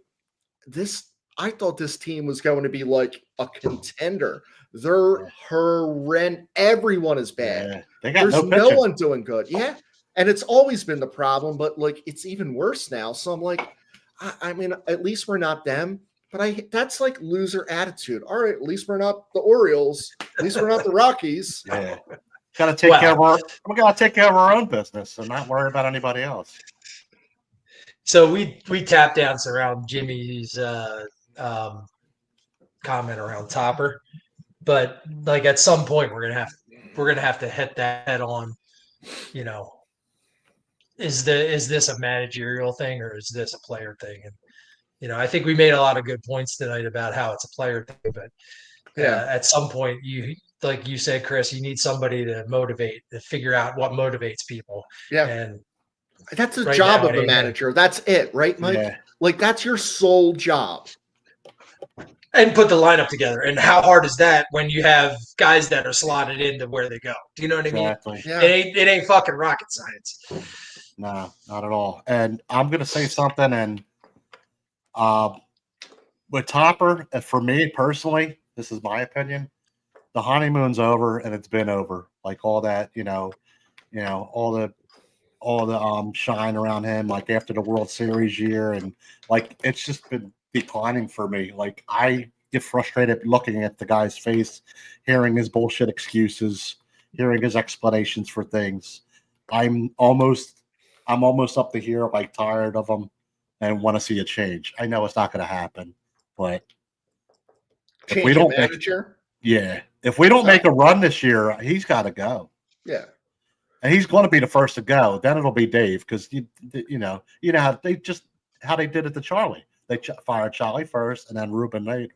this, I thought this team was going to be like a contender. They're horrendous. Everyone is bad. Yeah, they got There's no no pitching. one doing good. Yeah. And it's always been the problem, but like it's even worse now. So I'm like, I mean, at least we're not them. But that's like loser attitude. All right, at least we're not the Orioles. At least we're not the Rockies. Yeah, gotta take care of our. We gotta take care of our own business and not worry about anybody else. So we tap dance around Jimmy's comment around Topper, but like at some point we're gonna have to hit that head on. You know, is this a managerial thing or is this a player thing? And you know, I think we made a lot of good points tonight about how it's a player thing, but at some point you, like you said, Chris, you need somebody to motivate, to figure out what motivates people. Yeah. And that's the job of the manager. That's it, right, Mike? Yeah. Like that's your sole job. And put the lineup together. And how hard is that when you have guys that are slotted into where they go? Do you know what I mean? Yeah. It ain't fucking rocket science. No, not at all. And I'm gonna say something. And with Topper, for me personally, this is my opinion. The honeymoon's over, and it's been over. Like all that, all the shine around him, like after the World Series year, and like it's just been declining for me. Like I get frustrated looking at the guy's face, hearing his bullshit excuses, hearing his explanations for things. I'm almost up to here, like tired of him, and want to see a change. I know it's not going to happen, but if we don't if we don't make a run this year, he's got to go. Yeah. And he's going to be the first to go. Then it'll be Dave because you know how they did it to Charlie. They fired Charlie first, and then Ruben later.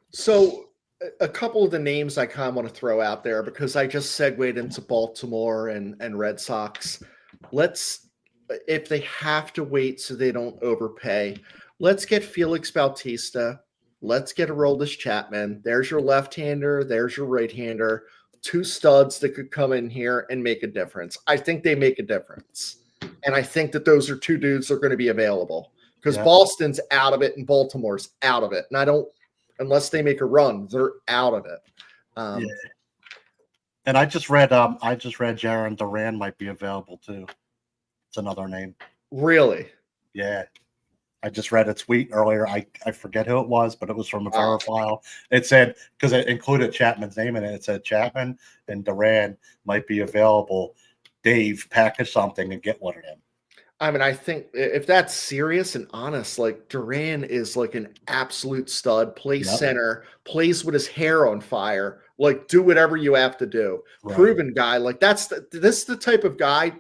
So a couple of the names I kind of want to throw out there because I just segued into Baltimore and Red Sox. If they have to wait so they don't overpay, let's get Felix Bautista. Let's get Aroldis Chapman. There's your left-hander. There's your right-hander. Two studs that could come in here and make a difference. I think they make a difference. And I think that those are two dudes that are going to be available because Boston's out of it and Baltimore's out of it. And unless they make a run, they're out of it. And I just read Jarren Duran might be available too. It's another name. Really? Yeah. I just read a tweet earlier. I forget who it was, but it was from a Verifile. It said, because it included Chapman's name in it, it said Chapman and Duran might be available. Dave, package something and get one of them. I mean, I think if that's serious and honest, like Duran is like an absolute stud, plays center, plays with his hair on fire, like do whatever you have to do. Right. Proven guy. Like this is the type of guy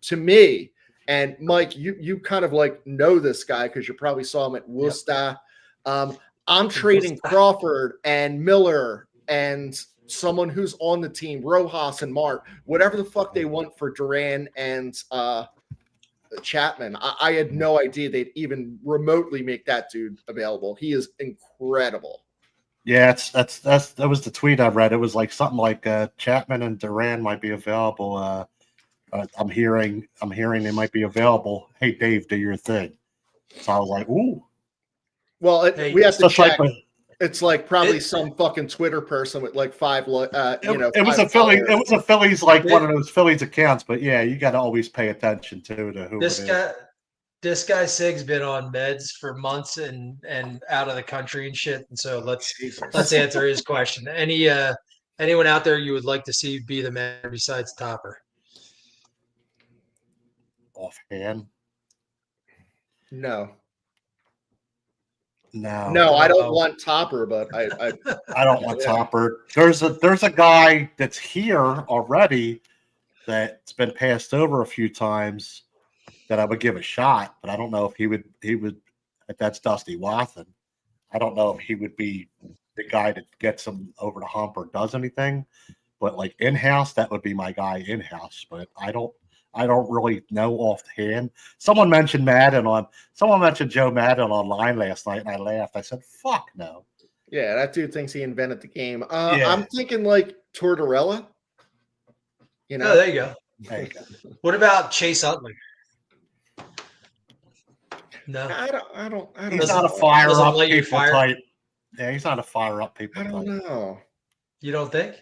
to me. And Mike, you kind of like know this guy because you probably saw him at Worcester. I'm trading Crawford and Miller and someone who's on the team, Rojas and Mark, whatever the fuck they want for Duran and Chapman. I had no idea they'd even remotely make that dude available. He is incredible. Yeah, that was the tweet I read. It was like something like Chapman and Duran might be available. I'm hearing they might be available. Hey, Dave, do your thing. So I was like, ooh. Well, we have to check. It's like probably some fucking Twitter person with like five. It was a Philly. It was a Phillies like one of those Phillies accounts. But yeah, you got to always pay attention to who this guy. This guy Sig's been on meds for months and out of the country and shit. And so let's answer his question. Anyone out there you would like to see be the man besides Topper? Offhand? No, I don't want Topper, but I don't want Topper. There's a guy that's here already that's been passed over a few times that I would give a shot, but I don't know if he would. That's Dusty Watson. I don't know if he would be the guy that gets him over the hump or does anything. But like in house, that would be my guy in house. But I don't really know offhand. Someone mentioned Joe Madden online last night, and I laughed. I said, "Fuck no." Yeah, that dude thinks he invented the game. I'm thinking like Tortorella. Oh, there you go. What about Chase Utley? No, I don't He's know. not a fire Doesn't up light your people fire? type. Yeah, he's not a fire up people I don't type. know. you don't think?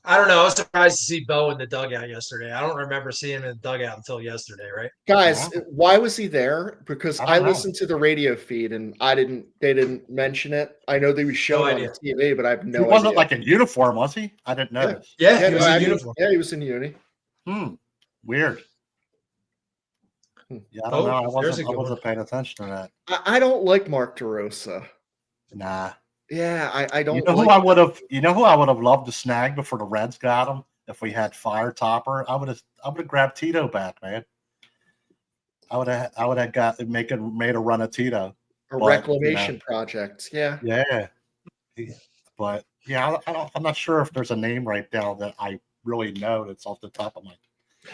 I don't know. I was surprised to see Bo in the dugout yesterday. I don't remember seeing him in the dugout until yesterday, right? Guys, Yeah. why was he there? Because I I don't know. listened to the radio feed and they didn't mention it. I know they were showing on idea. TV, but I have He no wasn't idea. like in uniform, was he? I didn't Yeah. notice. Yeah, Yeah, he was no, in I mean, uniform. yeah, he was in uni. Weird. Hmm. Yeah, I don't know. Oh, there's a I good wasn't paying attention to that. I don't like Mark DeRosa. Nah. Yeah, I You don't know who like I would have loved to snag before the Reds got him if we had Fire Topper? I would have grabbed Tito back, man. I would have made a run at Tito. a But, reclamation project. Yeah. Yeah. But yeah, I'm not sure if there's a name right now that I really know that's off the top of my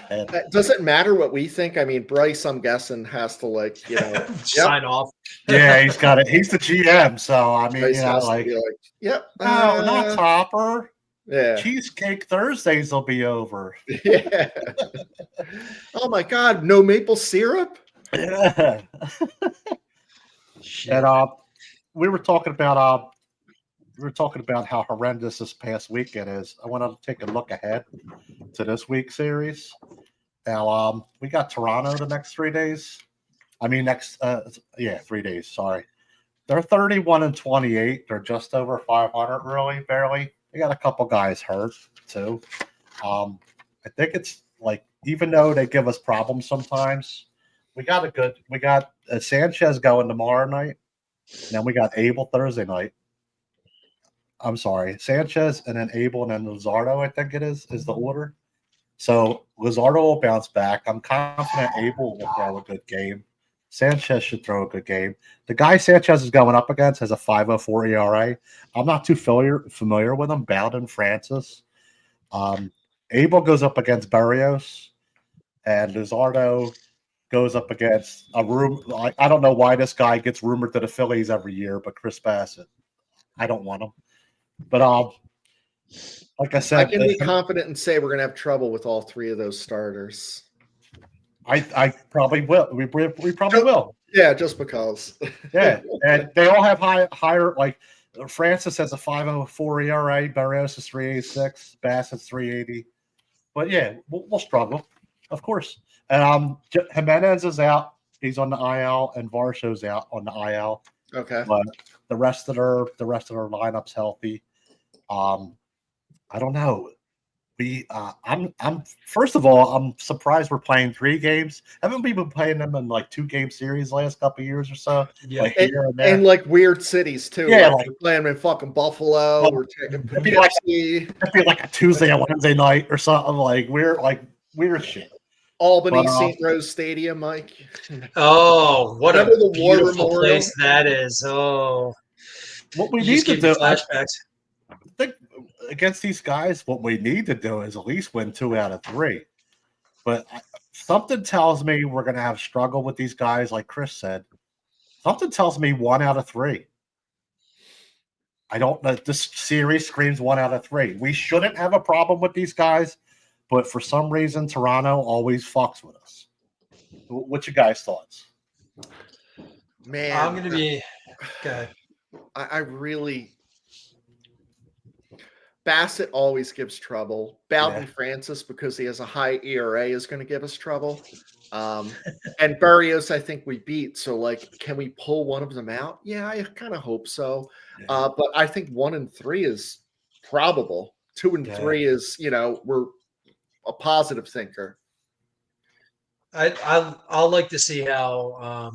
head. Does it matter what we think? I mean, Bryce, I'm guessing, has to yep. Sign off. Yeah, he's got it. He's the GM, so I mean, Bryce has to like, be no, not Topper. yeah. Cheesecake Thursdays will be over. Yeah. Oh my God, no maple syrup? Yeah. Shit. And we were talking about how horrendous this past weekend is. I want to take a look ahead to this week's series. Now, we got Toronto the next 3 days. I mean, 3 days. Sorry, they're 31-28. They're just over 500, really, barely. They got a couple guys hurt too. I think it's like, even though they give us problems sometimes, we got Sanchez going tomorrow night. And then we got Abel Thursday night. I'm sorry, Sanchez and then Abel and then Luzardo, I think it is the order. So Luzardo will bounce back. I'm confident Abel will throw a good game. Sanchez should throw a good game. The guy Sanchez is going up against has a 5.04 ERA. I'm not too familiar with him. Bowden Francis. Abel goes up against Barrios, and Luzardo goes up against a room. I don't know why this guy gets rumored to the Phillies every year, but Chris Bassett. I don't want him. But like I said, I can be confident and say we're gonna have trouble with all three of those starters. I probably will. We probably will. Yeah, just because. Yeah, and they all have higher. Like Francis has a 5.04 ERA, Barrios is 3.86, Bassett's 3.80. But yeah, we'll struggle, of course. And Jimenez is out; he's on the IL, and Varsho's out on the IL. Okay. But the rest of their lineup's healthy. I don't know. I'm first of all, I'm surprised we're playing 3 games. Haven't we been playing them in like 2-game series the last couple of years or so? Yeah. Like here and there. And like weird cities too. Yeah, like we're playing in fucking Buffalo. Well, We're taking it'd be like- Poughkeepsie, It'd be like a Tuesday and Wednesday night or something like weird shit. Albany, But, St. Rose Stadium, Mike. Oh, what Remember the a War beautiful Memorial? place that is. Oh, What we you need just to gave me do, I flashbacks. think, against these guys, what we need to do is at least win 2 out of 3. But something tells me we're going to have struggle with these guys, like Chris said. Something tells me 1 out of 3. I don't know. This series screams 1 out of 3. We shouldn't have a problem with these guys, but for some reason, Toronto always fucks with us. What's your guys' thoughts? Man, I'm going to be. Okay. I really. Bassett always gives trouble. Bowden Francis, because he has a high ERA, is going to give us trouble. And Barrios, I think we beat. So, can we pull one of them out? Yeah, I kind of hope so. But I think 1 and 3 is probable. 2 and 3 is, we're a positive thinker. I'll like to see how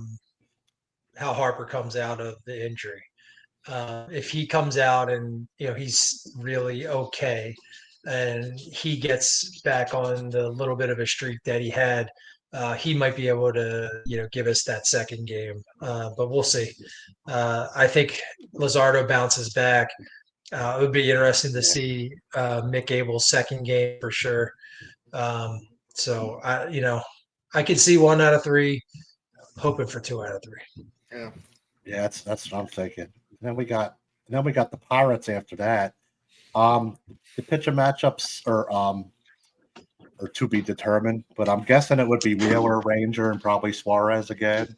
Harper comes out of the injury. If he comes out and he's really okay, and he gets back on the little bit of a streak that he had, he might be able to give us that second game. But we'll see. I think Luzardo bounces back. It would be interesting to see Mick Abel's second game for sure. So I could see 1 out of 3, hoping for 2 out of 3. Yeah, that's what I'm thinking. And then we got the Pirates after that. The pitcher matchups are or to be determined. But I'm guessing it would be Wheeler, Ranger, and probably Suarez again.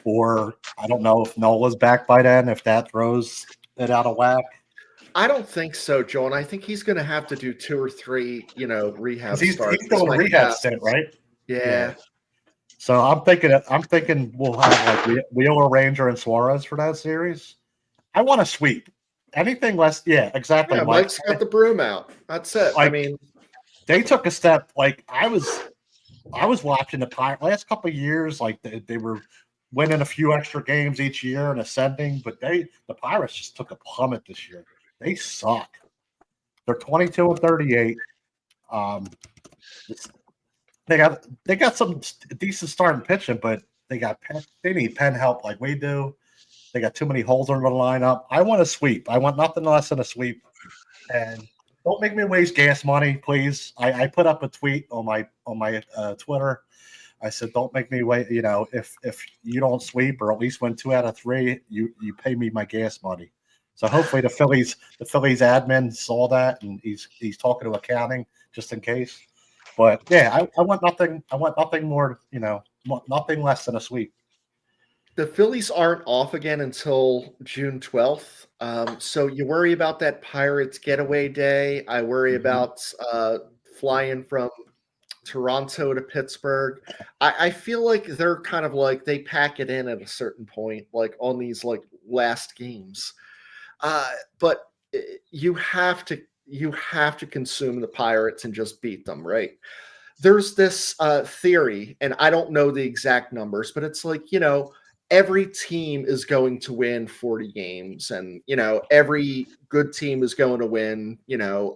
Or I don't know if Nola's back by then, if that throws it out of whack. I don't think so, John. I think he's going to have to do 2 or 3, rehab He's starts. still in a Like rehab that. stint, right? Yeah. So I'm thinking we'll have like Wheeler, Ranger, and Suarez for that series. I want to sweep. Anything less, yeah, exactly. Yeah, Mike. Mike's got the broom out. That's it. I Like, mean, they took a step. Like I was watching the Pirates last couple of years. Like they were winning a few extra games each year and ascending, but the Pirates just took a plummet this year. They suck. They're 22-38. They got some decent starting pitching, but they need pen help like we do. They got too many holes in the lineup. I want a sweep. I want nothing less than a sweep. And don't make me waste gas money, please. I put up a tweet on my Twitter. I said, don't make me wait. If you don't sweep or at least win 2 out of 3, you pay me my gas money. So hopefully the Phillies admin saw that and he's talking to accounting just in case. But yeah, I want nothing. I want nothing more. Nothing less than a sweep. the Phillies aren't off again until June 12th. So you worry about that Pirates getaway day. I worry about flying from Toronto to Pittsburgh. I feel like they're kind of like they pack it in at a certain point, like on these like last games. But you have to consume the Pirates and just beat them, right? There's this theory, and I don't know the exact numbers, but it's like, every team is going to win 40 games, and, every good team is going to win,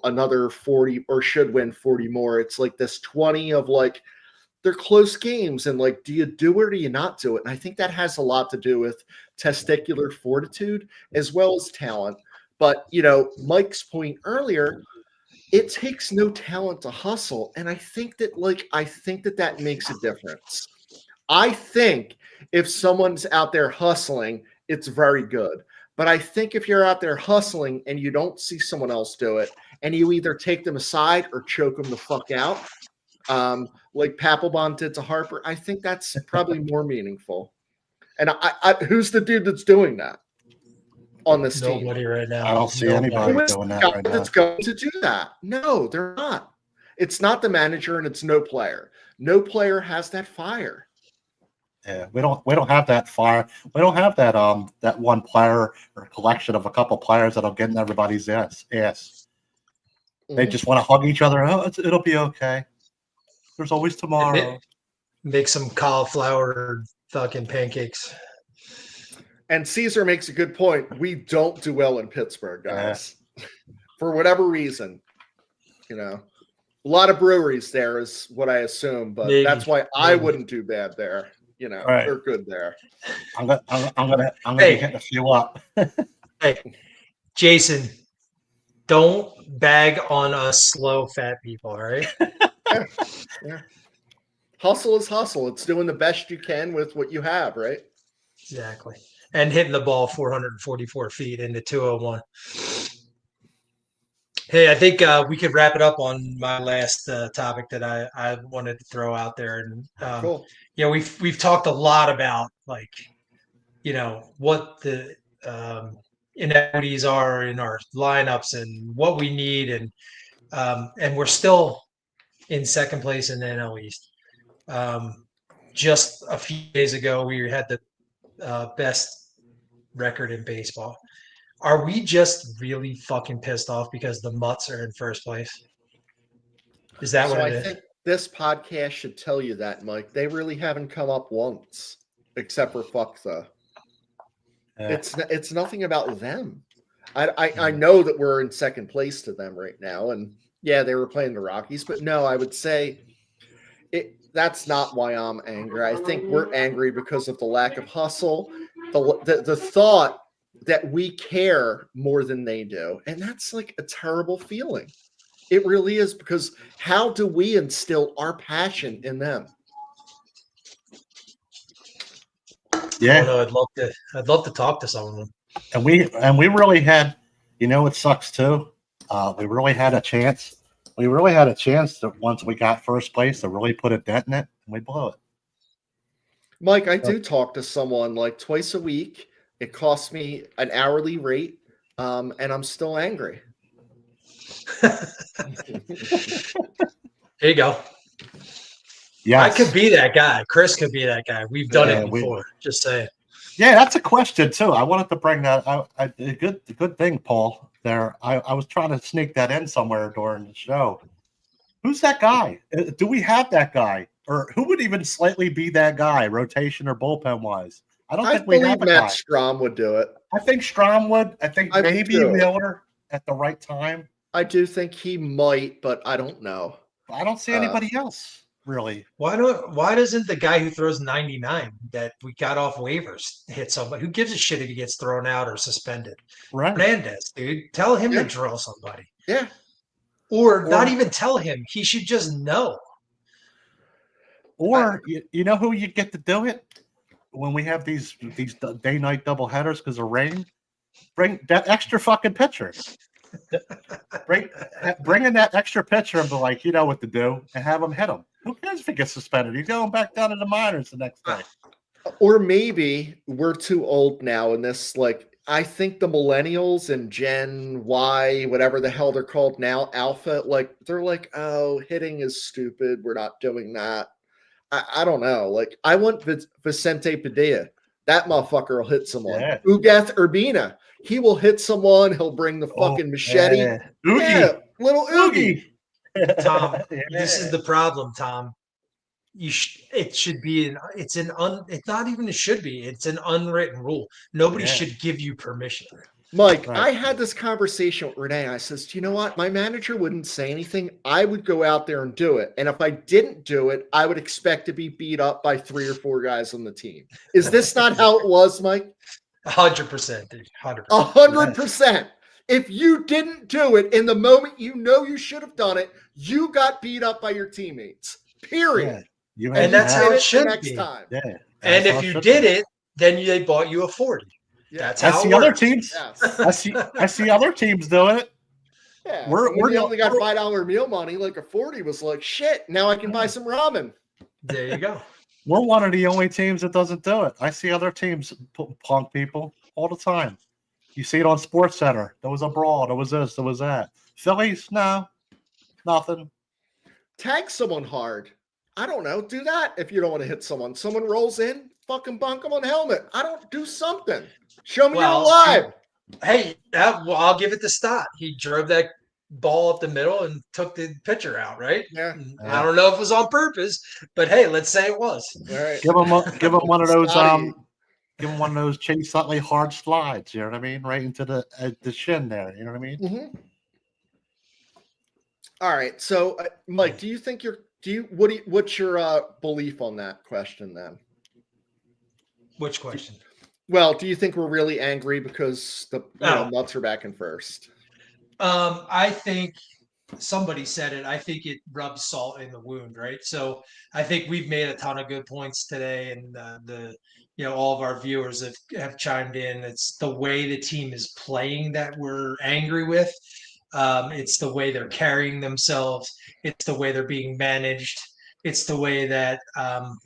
another 40 or should win 40 more. It's like this 20 of like, they're close games, and like, do you do it or do you not do it? And I think that has a lot to do with testicular fortitude as well as talent. But, Mike's point earlier, it takes no talent to hustle. And I think that makes a difference. I think if someone's out there hustling, it's very good. But I think if you're out there hustling and you don't see someone else do it, and you either take them aside or choke them the fuck out, like Papelbon did to Harper, I think that's probably more meaningful. And who's the dude that's doing that on this team? Nobody right now. I don't see anybody doing that right now. That's going to do that. No, they're not. It's not the manager, and it's no player. No player has that fire. Yeah, we don't have that fire. We don't have that that one player or collection of a couple players that'll get in everybody's ass. They just want to hug each other. Oh, it'll be okay. There's always tomorrow. Make some cauliflower fucking pancakes. And Caesar makes a good point. We don't do well in Pittsburgh, guys. For whatever reason. A lot of breweries there is what I assume, but that's why I wouldn't do bad there. Right. They're good there. I'm gonna be hitting a few up. Hey, Jason, don't bag on us slow fat people, all right? Yeah. Hustle is hustle. It's doing the best you can with what you have, right? Exactly. And hitting the ball 444 feet into 201. Hey, I think we could wrap it up on my last topic that I wanted to throw out there. And Cool. We've talked a lot about what the inequities are in our lineups and what we need, and we're still in second place in the NL East. Just a few days ago, we had the best record in baseball. Are we just really fucking pissed off because the Mutts are in first place? Is that what it is? I think this podcast should tell you that, Mike. They really haven't come up once, except for Fucksa. It's nothing about them. I know that we're in second place to them right now, and yeah, they were playing the Rockies, but no, I would say that's not why I'm angry. I think we're angry because of the lack of hustle, the thought that we care more than they do. And that's like a terrible feeling. It really is, because how do we instill our passion in them? Yeah, I'd love to talk to some of them. And we really had, it sucks too. We really had a chance We really had a chance to once we got first place to really put a dent in it, and we blew it. Mike, I do talk to someone like twice a week. It costs me an hourly rate, and I'm still angry. There you go. Yeah, I could be that guy. Chris could be that guy. We've done it we- before. Just saying. Yeah, that's a question too. I wanted to bring that. A good thing, Paul. There, I was trying to sneak that in somewhere during the show. Who's that guy? Do we have that guy, or who would even slightly be that guy, rotation or bullpen wise? I don't I think we believe have a Matt guy. Strom would do it. I think Strom would. I think I maybe do. Miller at the right time. I do think he might, but I don't know. I don't see anybody else really. Why doesn't the guy who throws 99 that we got off waivers hit somebody? Who gives a shit if he gets thrown out or suspended? Right. Hernandez, dude. Tell him Yeah. to drill somebody. Yeah. Or not even tell him. He should just know. Or you know who you get to do it when we have these day night double headers because of rain. Bring that extra fucking pitcher. Bring in that extra pitcher and be like, you know what to do, and have him hit him. Who cares if he gets suspended? He's going back down to the minors the next day. Or maybe we're too old now in this. Like, I think the millennials and Gen Y, whatever the hell they're called now, Alpha, like, they're like, oh, hitting is stupid. We're not doing that. I don't know. Like, I want Vicente Padilla. That motherfucker will hit someone. Yeah. Ugath Urbina. He will hit someone. He'll bring the fucking machete. Yeah. Yeah, little Oogie. Tom, Yeah. this is the problem, Tom. It should be it's not even it should be. It's an unwritten rule. Nobody Yeah. should give you permission. Mike, Right. I had this conversation with Renee. I says, do you know what? My manager wouldn't say anything. I would go out there and do it. And if I didn't do it, I would expect to be beat up by 3 or 4 guys on the team. Is this not how it was, Mike? 100%, dude. 100%. 100%. If you didn't do it in the moment you know you should have done it, you got beat up by your teammates. Period. You And you that's did how it the should next be. time. Yeah. And if you did it, then they bought you a 40. Yeah. That's I how it see other works. teams. Yes. I see other teams doing it. Yeah. We're- When we're you not- only got $5 meal money, like a 40 was like, shit, now I can buy some ramen. There you go. We're one of the only teams that doesn't do it. I see other teams punk people all the time. You see it on Sports Center. There was a brawl. There was this. There was that. Phillies, no, nothing. Tag someone hard. I don't know. Do that if you don't want to hit someone. Someone rolls in, fucking bunk them on the helmet. I don't do something. Show me you're alive. Hey, I'll give it to Stott. He drove that ball up the middle and took the pitcher out, right? Yeah. I don't know if it was on purpose, but hey, let's say it was. All right. Give them one of those Scotty. give him one of those Chase Utley hard slides. You know what I mean? Right into the shin there. You know what I mean? Mhm. All right. So, Mike, do you think what's your belief on that question then? Which question? Well, do you think we're really angry because the Nuts are back in first? I think somebody said it. I think it rubs salt in the wound, right? So I think we've made a ton of good points today, and all of our viewers have chimed in. It's the way the team is playing that we're angry with. It's the way they're carrying themselves. It's the way they're being managed. It's the way that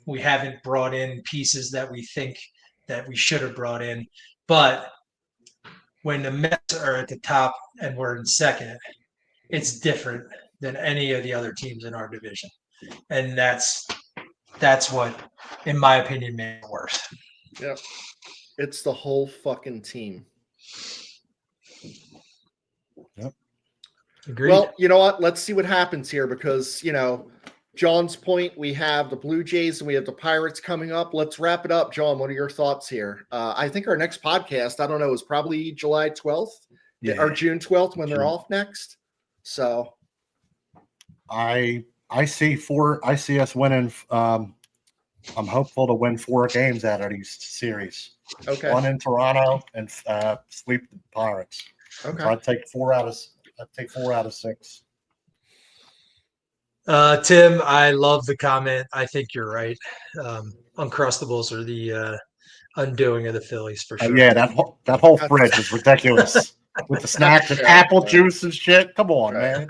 we haven't brought in pieces that we think that we should have brought in. But when the Mets are at the top and we're in second, it's different than any of the other teams in our division. And that's what, in my opinion, made it worse. Yeah. It's the whole fucking team. Yep. Agreed. Well, you know what? Let's see what happens here because, John's point, we have the Blue Jays and we have the Pirates coming up. Let's wrap it up. John, what are your thoughts here? I think our next podcast, I don't know, is probably July 12th or June 12th when they're off next. So I see us winning. I'm hopeful to win 4 games out of these series. okay. 1 in Toronto and sweep the Pirates. Okay. So I'd take 4 out of 6. Tim, I love the comment. I think you're right. Uncrustables are the undoing of the Phillies for sure. Yeah, that whole fridge is ridiculous. with the snacks and Yeah, apple right. juice and shit. Come on, Right.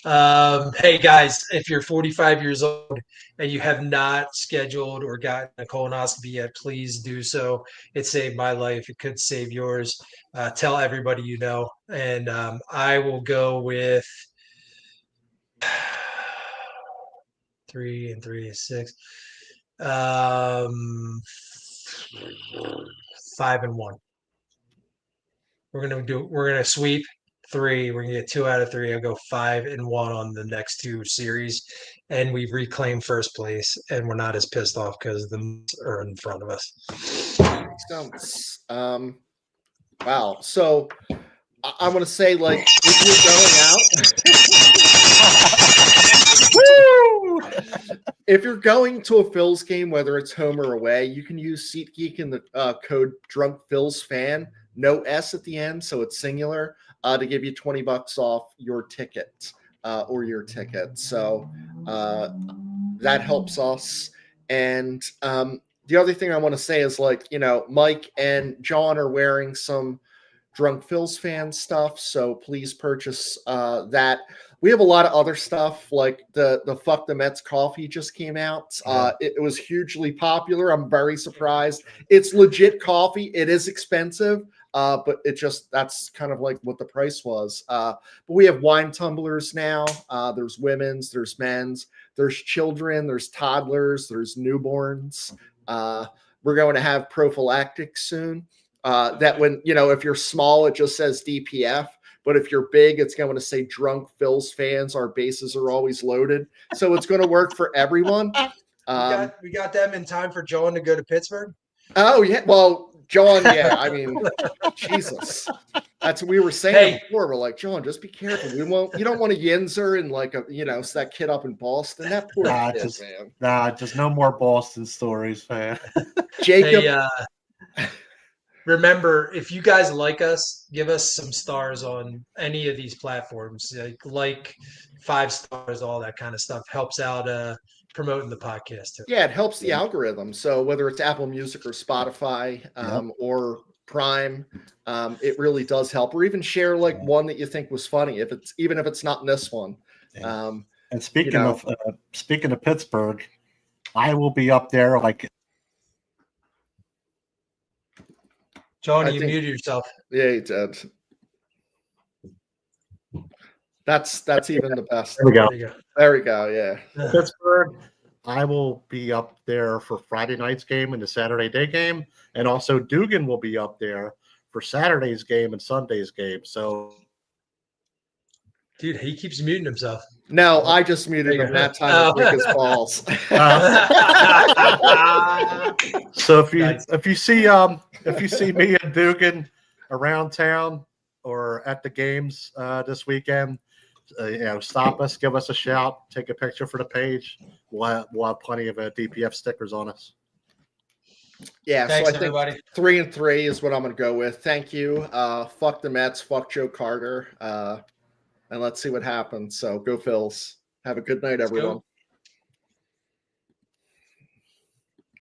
man. Hey guys, if you're 45 years old and you have not scheduled or gotten a colonoscopy yet, please do so. It saved my life. It could save yours. Tell everybody you know. And I will go with 3 and 3 is 6. 5 and 1. We're gonna sweep 3. We're gonna get 2 out of 3. I'll go 5 and 1 on the next 2 series, and we reclaim first place. And we're not as pissed off because the Mets are in front of us. Makes sense. Wow. So I'm gonna say, like, if you're going out, if you're going to a Phils game, whether it's home or away, you can use SeatGeek in the code Drunk Phils Fan, no S at the end, so it's singular, to give you $20 off your ticket or your ticket. So that helps us. And the other thing I want to say is, like, Mike and John are wearing some Drunk Phils fan stuff, so please purchase that. We have a lot of other stuff, like the Fuck the Mets coffee just came out. It was hugely popular. I'm very surprised. It's legit coffee. It is expensive, but that's kind of like what the price was. But we have wine tumblers now. There's women's, there's men's, there's children, there's toddlers, there's newborns. We're going to have prophylactics soon. That when, if you're small, it just says DPF. But if you're big, it's going to say Drunk Phils Fans. Our bases are always loaded. So it's going to work for everyone. We got them in time for John to go to Pittsburgh. Oh, yeah. Well, John, yeah. I mean, Jesus. That's what we were saying before. We're like, John, just be careful. You don't want a Yinzer and like that kid up in Boston. That poor kid, man. Just no more Boston stories, man. Jacob. Hey, remember, if you guys like us, give us some stars on any of these platforms. Like 5 stars, all that kind of stuff helps out promoting the podcast too. Yeah, it helps the algorithm. So whether it's Apple Music or Spotify or Prime, it really does help. Or even share like one that you think was funny, even if it's not in this one. And speaking of Pittsburgh, I will be up there like. Johnny, you muted yourself. Yeah, he did. That's even the best. There we go. There we go. Yeah. Pittsburgh, I will be up there for Friday night's game and the Saturday day game. And also Dugan will be up there for Saturday's game and Sunday's game. So, dude, he keeps muting himself. No, I just muted him that time to his balls. So if you see me and Dugan around town or at the games this weekend, stop us, give us a shout, take a picture for the page. We'll have plenty of DPF stickers on us. Yeah, thanks, so I think everybody. 3 and 3 is what I'm going to go with. Thank you. Fuck the Mets. Fuck Joe Carter. And let's see what happens. So go Phils. Have a good night, everyone.